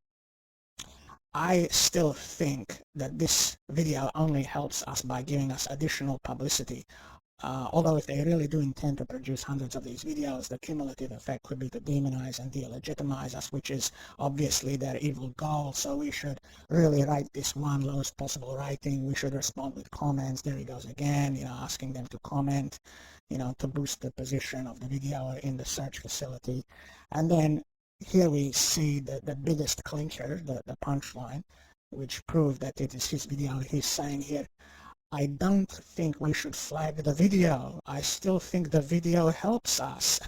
I still think that this video only helps us by giving us additional publicity. Although if they really do intend to produce hundreds of these videos, the cumulative effect could be to demonize and delegitimize us, which is obviously their evil goal. So we should really write this one lowest possible writing. We should respond with comments. There he goes again, asking them to comment, to boost the position of the video in the search facility. And then here we see the biggest clincher, the punchline, which proved that it is his video. He's saying here, I don't think we should flag the video. I still think the video helps us.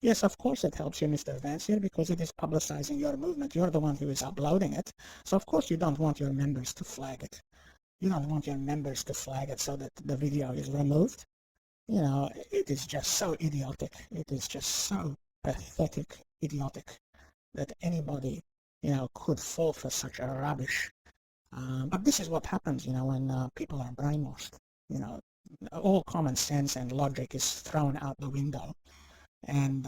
Yes, of course it helps you, Mr. Vancier, because it is publicizing your movement. You're the one who is uploading it. So of course you don't want your members to flag it. You don't want your members to flag it so that the video is removed. It is just so idiotic. It is just so pathetic, idiotic, that anybody, could fall for such a rubbish. But this is what happens, when people are brainwashed. All common sense and logic is thrown out the window. And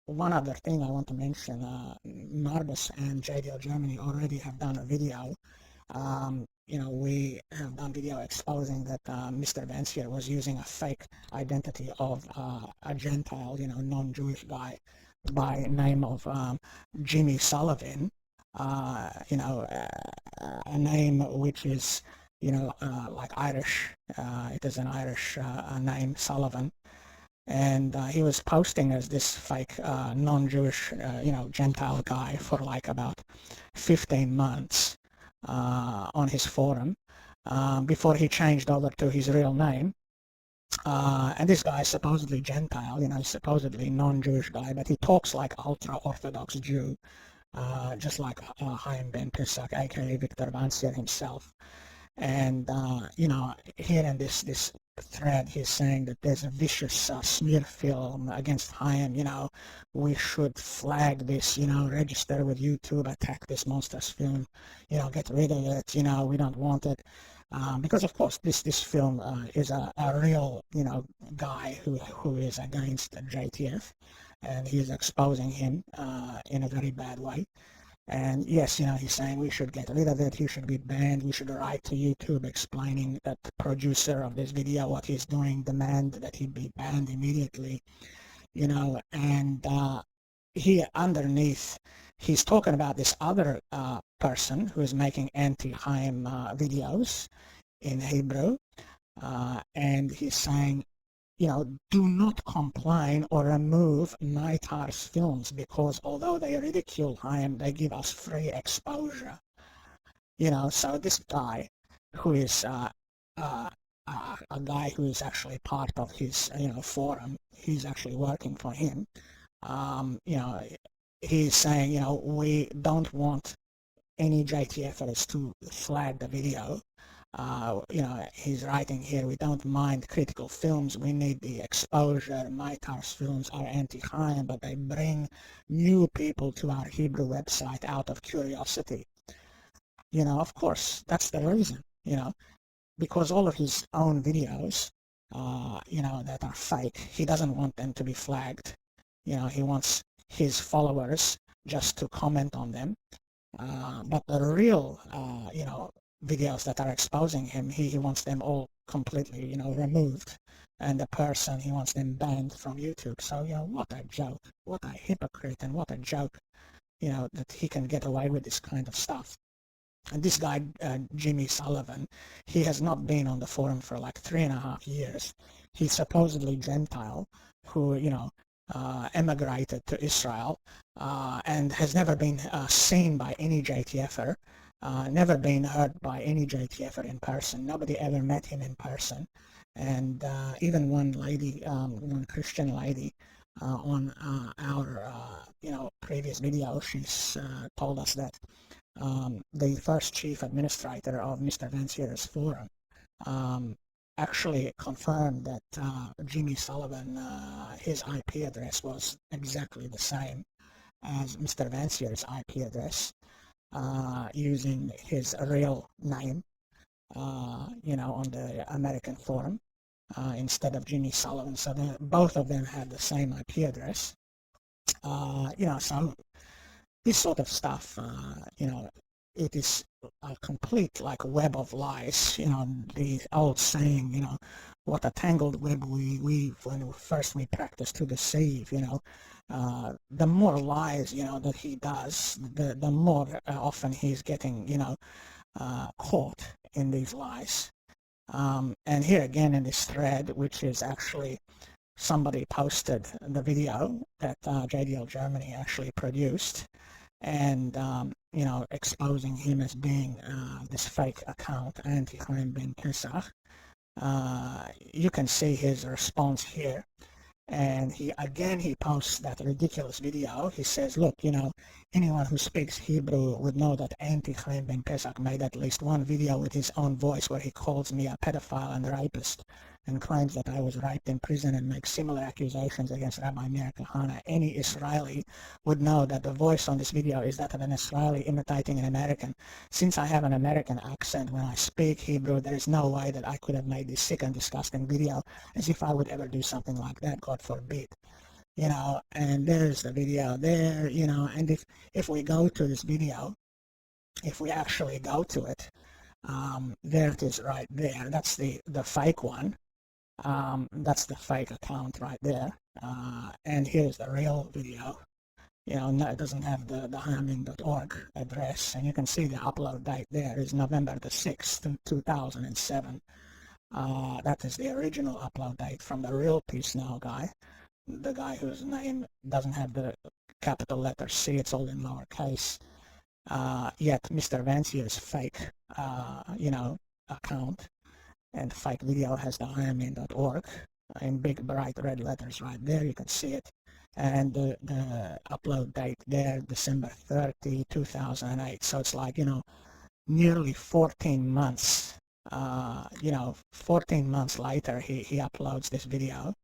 one other thing I want to mention, Marbus and JDL Germany already have done a video. We have done video exposing that Mr. Vancier was using a fake identity of a Gentile, non-Jewish guy by name of Jimmy Sullivan. A name which is, like Irish. It is an Irish name, Sullivan. And he was posting as this fake non-Jewish, Gentile guy for like about 15 months on his forum before he changed over to his real name. And this guy is supposedly Gentile, supposedly non-Jewish guy, but he talks like ultra-Orthodox Jew. Just like Chaim Ben Pisak, aka Victor Vancier himself. And, here in this thread, he's saying that there's a vicious smear film against Chaim. We should flag this, register with YouTube, attack this monstrous film, get rid of it, we don't want it. Because, of course, this film is a real, guy who is against the JTF. And he's exposing him in a very bad way. And yes, he's saying we should get rid of it, he should be banned, we should write to YouTube explaining that the producer of this video, what he's doing, demand that he be banned immediately, and he underneath, he's talking about this other person who is making anti-Chaim videos in Hebrew, and he's saying, do not complain or remove Naitar's films, because although they ridicule Chaim, they give us free exposure. So this guy, who is a guy who is actually part of his, forum, he's actually working for him. He's saying, we don't want any JTFers to flag the video. He's writing here, we don't mind critical films, we need the exposure. Maitar's films are anti-Chaim, but they bring new people to our Hebrew website out of curiosity. Of course, that's the reason, because all of his own videos, that are fake, he doesn't want them to be flagged. He wants his followers just to comment on them. But the real, videos that are exposing him, he wants them all completely, removed. And the person, he wants them banned from YouTube. So, what a joke, what a hypocrite, and what a joke, that he can get away with this kind of stuff. And this guy, Jimmy Sullivan, he has not been on the forum for like 3.5 years. He's supposedly Gentile who, emigrated to Israel and has never been seen by any JTFer. Never been heard by any JTFer in person. Nobody ever met him in person. And even one lady, one Christian lady, on our previous video, she's told us that the first chief administrator of Mr. Vancier's forum actually confirmed that Jimmy Sullivan, his IP address was exactly the same as Mr. Vancier's IP address. using his real name, on the American forum, instead of Jimmy Sullivan. So both of them had the same IP address. So this sort of stuff, it is a complete like web of lies. The old saying, what a tangled web we weave when first we practice to deceive. The more lies, that he does, the more often he's getting, caught in these lies. And here again in this thread, which is actually somebody posted the video that JDL Germany actually produced, and exposing him as being this fake account, anti-Ben-Yisrael. You can see his response here, and he posts that ridiculous video. He says, look, anyone who speaks Hebrew would know that anti-Chaim Ben Pesach made at least one video with his own voice where he calls me a pedophile and rapist and claims that I was raped in prison and makes similar accusations against Rabbi Meir Kahane. Any Israeli would know that the voice on this video is that of an Israeli imitating an American. Since I have an American accent when I speak Hebrew, there is no way that I could have made this sick and disgusting video, as if I would ever do something like that, God forbid. And there's the video there, and if we go to this video, if we actually go to it, there it is right there. That's the fake one. That's the fake account right there. And here's the real video. No, it doesn't have the hamming.org address, and you can see the upload date there is November the 6th, 2007. That is the original upload date from the real Peace Now guy, the guy whose name doesn't have the capital letter C, it's all in lowercase. Yet Mr. Vancier's fake, account and fake video has the IMN.org in big bright red letters right there. You can see it. And the upload date there, December 30, 2008. So it's like, nearly 14 months, 14 months later, he uploads this video.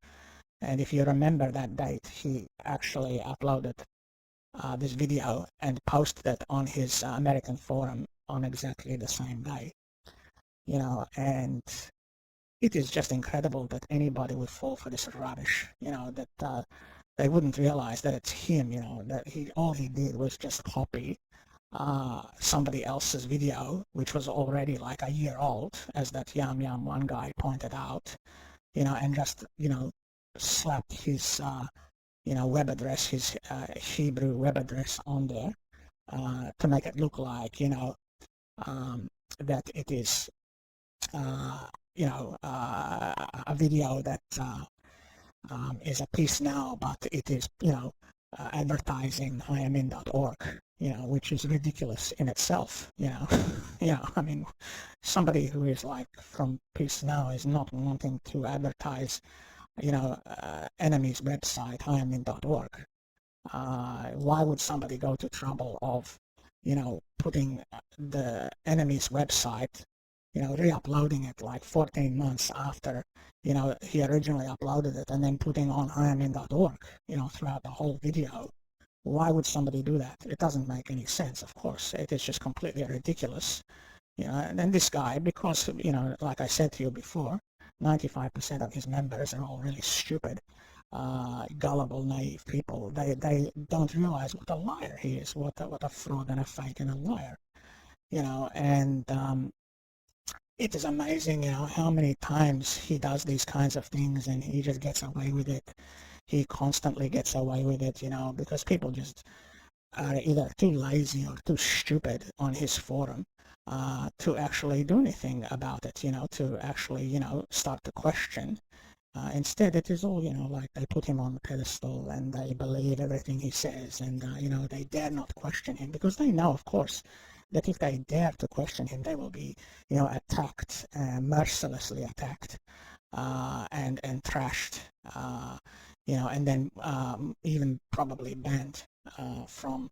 And if you remember that date, he actually uploaded this video and posted it on his American forum on exactly the same day. And it is just incredible that anybody would fall for this rubbish, that they wouldn't realize that it's him, that all he did was just copy somebody else's video, which was already like a year old, as that Yam one guy pointed out, and just, slapped his, web address, his Hebrew web address on there to make it look like, that it is, a video that is a Peace Now, but it is, advertising IMN.org, which is ridiculous in itself, I mean, somebody who is like from Peace Now is not wanting to advertise, enemy's website, IMN.org. Why would somebody go to trouble of, putting the enemy's website, re-uploading it like 14 months after, he originally uploaded it, and then putting on IMN.org, throughout the whole video? Why would somebody do that? It doesn't make any sense, of course. It is just completely ridiculous. And then this guy, because, like I said to you before, 95% of his members are all really stupid, gullible, naive people. They don't realize what a liar he is, what a fraud and a fake and a liar. And it is amazing, how many times he does these kinds of things and he just gets away with it. He constantly gets away with it, because people just are either too lazy or too stupid on his forum to actually do anything about it, to actually, start to question. Instead, it is all, like they put him on the pedestal and they believe everything he says, and, they dare not question him, because they know, of course, that if they dare to question him, they will be, attacked, mercilessly attacked, and trashed, and then even probably banned from,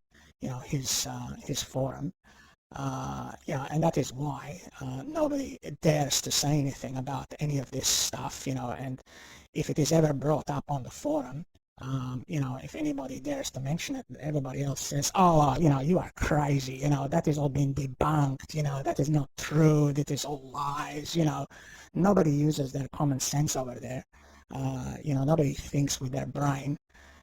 his forum. And that is why nobody dares to say anything about any of this stuff, and if it is ever brought up on the forum, If anybody dares to mention it, everybody else says, oh, you are crazy, that is all being debunked, that is not true, that is all lies, nobody uses their common sense over there, nobody thinks with their brain,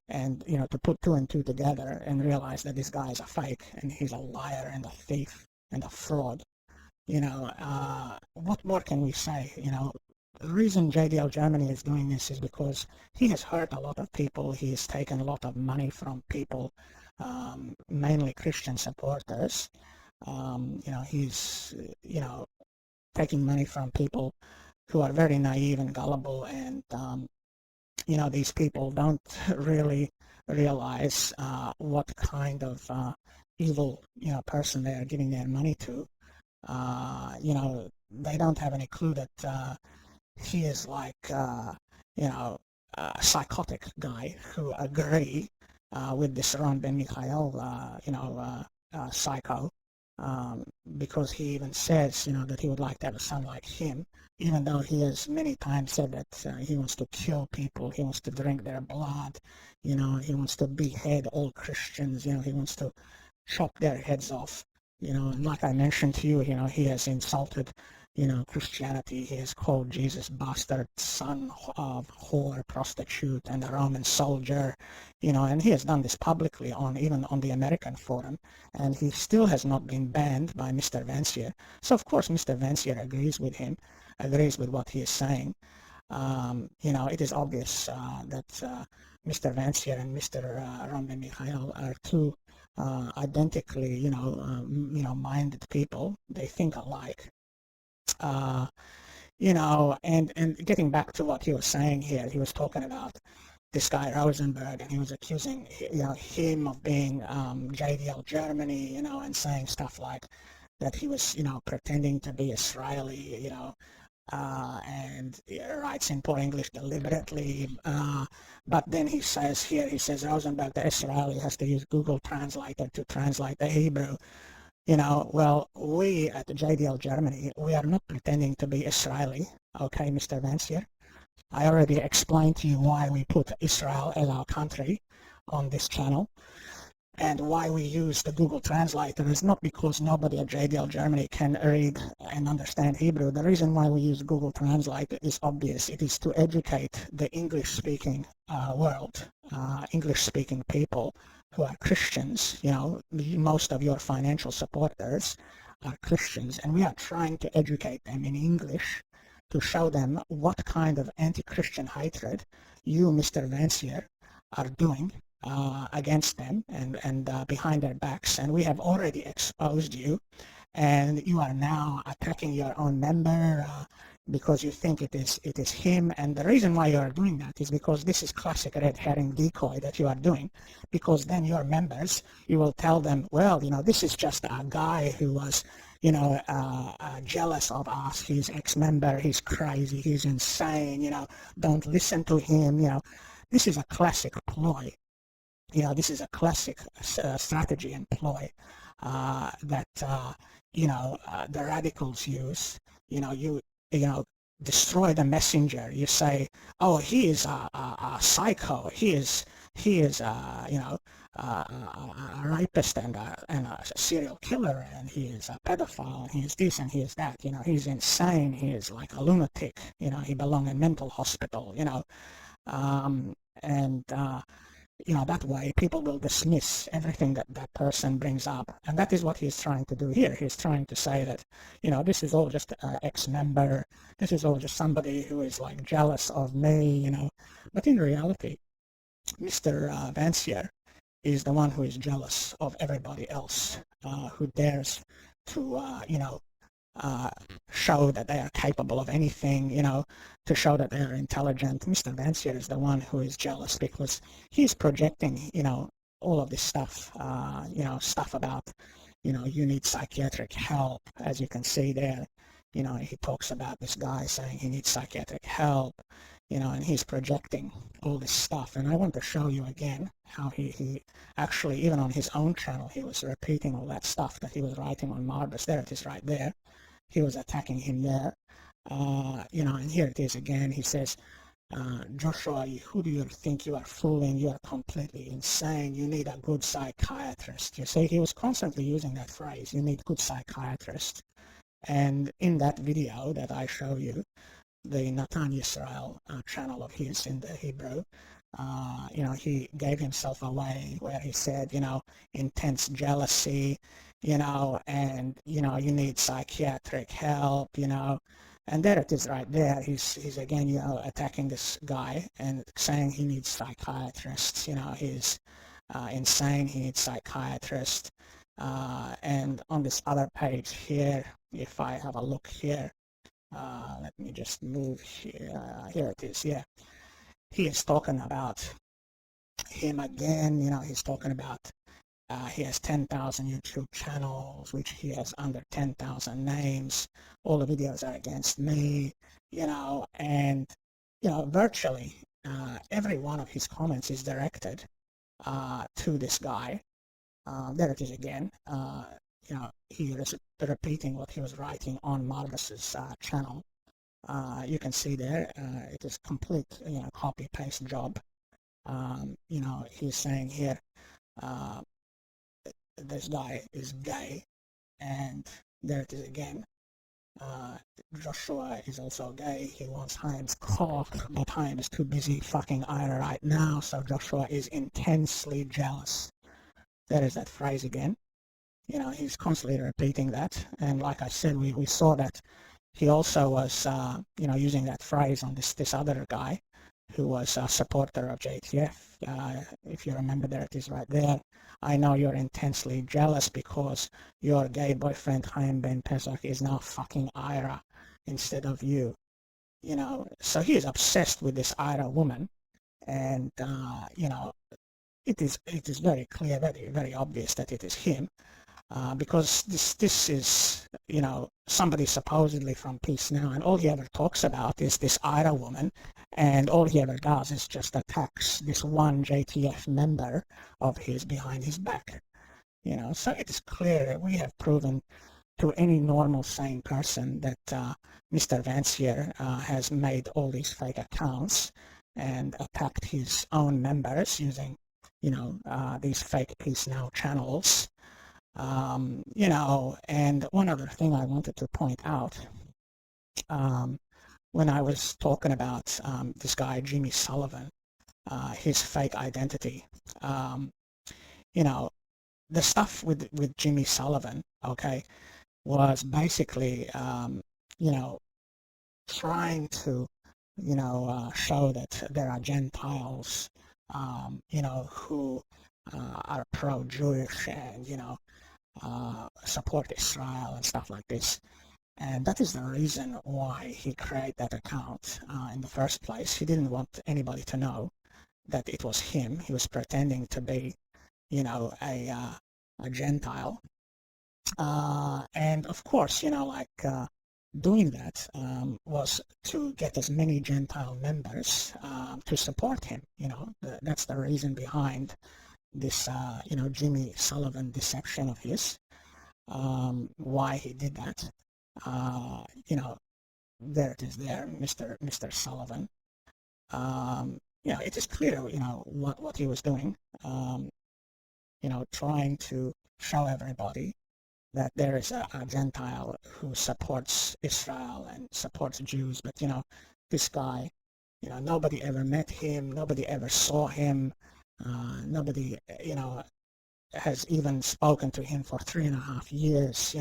and, to put two and two together and realize that this guy is a fake, and he's a liar and a thief and a fraud. What more can we say? The reason JDL Germany is doing this is because he has hurt a lot of people. He has taken a lot of money from people, mainly Christian supporters. He's, taking money from people who are very naive and gullible, and, these people don't really realize what kind of evil, person they are giving their money to. They don't have any clue that he is like, a psychotic guy who agree with this Ben-Yisrael, psycho, because he even says, that he would like to have a son like him, even though he has many times said that he wants to kill people, he wants to drink their blood, he wants to behead all Christians, he wants to chop their heads off. And like I mentioned to you, he has insulted, Christianity. He has called Jesus bastard, son of whore, prostitute, and a Roman soldier, and he has done this publicly even on the American forum, and he still has not been banned by Mr. Vancier. So of course Mr. Vancier agrees with him, agrees with what he is saying. It is obvious that Mr. Vancier and Mr. Ben-Yisrael are two identically, minded people. They think alike. And getting back to what he was saying here, he was talking about this guy Rosenberg, and he was accusing, him of being JDL Germany, and saying stuff like that he was, pretending to be Israeli, and writes in poor English deliberately, but then he says Rosenberg, the Israeli, has to use Google Translator to translate the Hebrew. Well, we at the JDL Germany, we are not pretending to be Israeli, okay, Mr. Vancier? I already explained to you why we put Israel as our country on this channel, and why we use the Google Translator is not because nobody at JDL Germany can read and understand Hebrew. The reason why we use Google Translator is obvious. It is to educate the English-speaking world, English-speaking people who are Christians. Most of your financial supporters are Christians, and we are trying to educate them in English to show them what kind of anti-Christian hatred you, Mr. Vancier, are doing against them and behind their backs. And we have already exposed you, and you are now attacking your own member because you think it is him. And the reason why you are doing that is because this is classic red herring decoy that you are doing, because then your members, you will tell them, well, this is just a guy who was jealous of us. He's ex-member, he's crazy, he's insane, don't listen to him. This is a classic ploy. This is a classic strategy and ploy that the radicals use. You destroy the messenger. You say, oh, he is a psycho. He is a rapist and a serial killer, and he is a pedophile, and he is this and he is that. He's insane. He is like a lunatic. He belongs in mental hospital. That way people will dismiss everything that person brings up. And that is what he's trying to do here. He's trying to say that, this is all just an ex-member. This is all just somebody who is like jealous of me, But in reality, Mr. Vancier is the one who is jealous of everybody else, who dares to, show that they are capable of anything, to show that they are intelligent. Mr. Vancier is the one who is jealous because he's projecting, all of this stuff, stuff about, you need psychiatric help, as you can see there. He talks about this guy saying he needs psychiatric help, and he's projecting all this stuff. And I want to show you again how he actually, even on his own channel, he was repeating all that stuff that he was writing on Marbus. There it is right there. He was attacking him there, and here it is again. He says, Joshua, who do you think you are fooling? You are completely insane. You need a good psychiatrist. You see, he was constantly using that phrase, you need good psychiatrist. And in that video that I show you, the David-ben-Yisrael channel of his in the Hebrew, he gave himself away where he said, intense jealousy, and, you need psychiatric help, and there it is right there. He's again, attacking this guy and saying he needs psychiatrists, he's insane, he needs psychiatrists. And on this other page here, if I have a look here, let me just move here. Here it is, yeah. He is talking about him again, he's talking about he has 10,000 YouTube channels, which he has under 10,000 names. All the videos are against me, and, virtually every one of his comments is directed to this guy. There it is again. He is repeating what he was writing on Marvis's channel. You can see there, it is complete, copy-paste job. He's saying here, this guy is gay, and there it is again. Joshua is also gay. He wants Chaim's cock, but Chaim is too busy fucking Ira right now, so Joshua is intensely jealous. There is that phrase again. He's constantly repeating that, and like I said, we saw that he also was, using that phrase on this other guy who was a supporter of JTF. If you remember, there it is right there. I know you're intensely jealous because your gay boyfriend Chaim Ben Pesach is now fucking Ira instead of you. So he is obsessed with this Ira woman, and it is very clear, very very obvious that it is him. Because this is, somebody supposedly from Peace Now, and all he ever talks about is this Ira woman, and all he ever does is just attacks this one JTF member of his behind his back. So it is clear that we have proven to any normal, sane person that Mr. Vancier has made all these fake accounts and attacked his own members using, these fake Peace Now channels. And one other thing I wanted to point out, when I was talking about this guy, Jimmy Sullivan, his fake identity, the stuff with Jimmy Sullivan, okay, was basically, trying to, show that there are Gentiles, who are pro-Jewish and, support Israel and stuff like this. And that is the reason why he created that account in the first place. He didn't want anybody to know that it was him. He was pretending to be, a Gentile. And of course, doing that was to get as many Gentile members to support him. That's the reason behind this, Jimmy Sullivan deception of his, why he did that. There it is there, Mr. Sullivan. It is clear, what he was doing, trying to show everybody that there is a Gentile who supports Israel and supports Jews, but, this guy, nobody ever met him, nobody ever saw him, nobody, has even spoken to him for 3.5 years.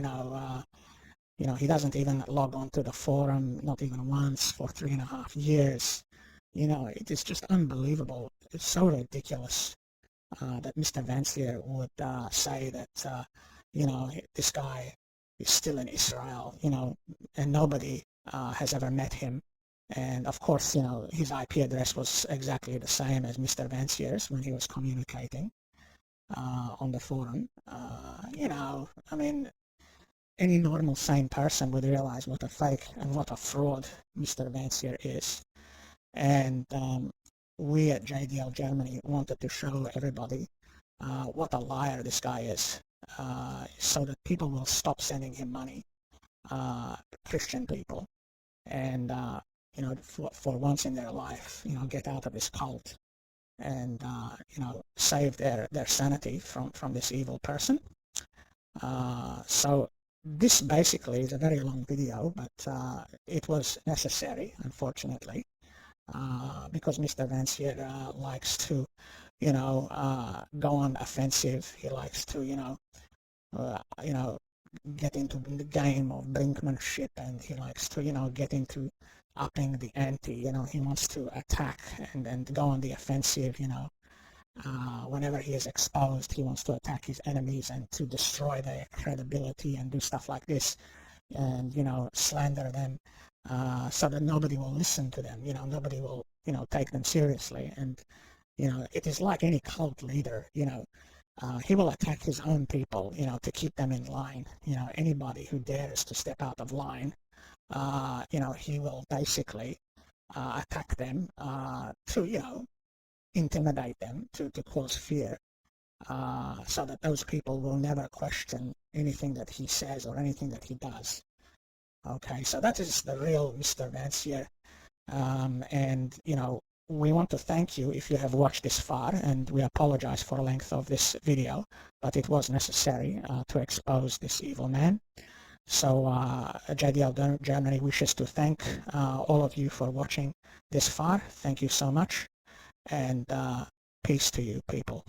He doesn't even log on to the forum, not even once, for 3.5 years. It is just unbelievable. It's so ridiculous that Mr. Vancier would say that, this guy is still in Israel, and nobody has ever met him. And of course, his IP address was exactly the same as Mr. Vancier's when he was communicating on the forum. Any normal, sane person would realize what a fake and what a fraud Mr. Vancier is. And we at JDL Germany wanted to show everybody what a liar this guy is, so that people will stop sending him money, Christian people. And for once in their life, get out of this cult and, save their sanity from this evil person. So this basically is a very long video, but it was necessary, unfortunately, because Mr. Vancier likes to, go on offensive. He likes to, get into the game of brinkmanship, and he likes to, get into upping the ante. He wants to attack and go on the offensive. Whenever he is exposed, he wants to attack his enemies and to destroy their credibility and do stuff like this, and slander them, so that nobody will listen to them. Nobody will take them seriously. And it is like any cult leader. He will attack his own people, to keep them in line. Anybody who dares to step out of line, he will basically attack them, to intimidate them, to cause fear, so that those people will never question anything that he says or anything that he does. Okay, so that is the real Mr. Vancier, and we want to thank you if you have watched this far, and we apologize for the length of this video, but it was necessary to expose this evil man. So JDL Germany wishes to thank all of you for watching this far. Thank you so much, and peace to you, people.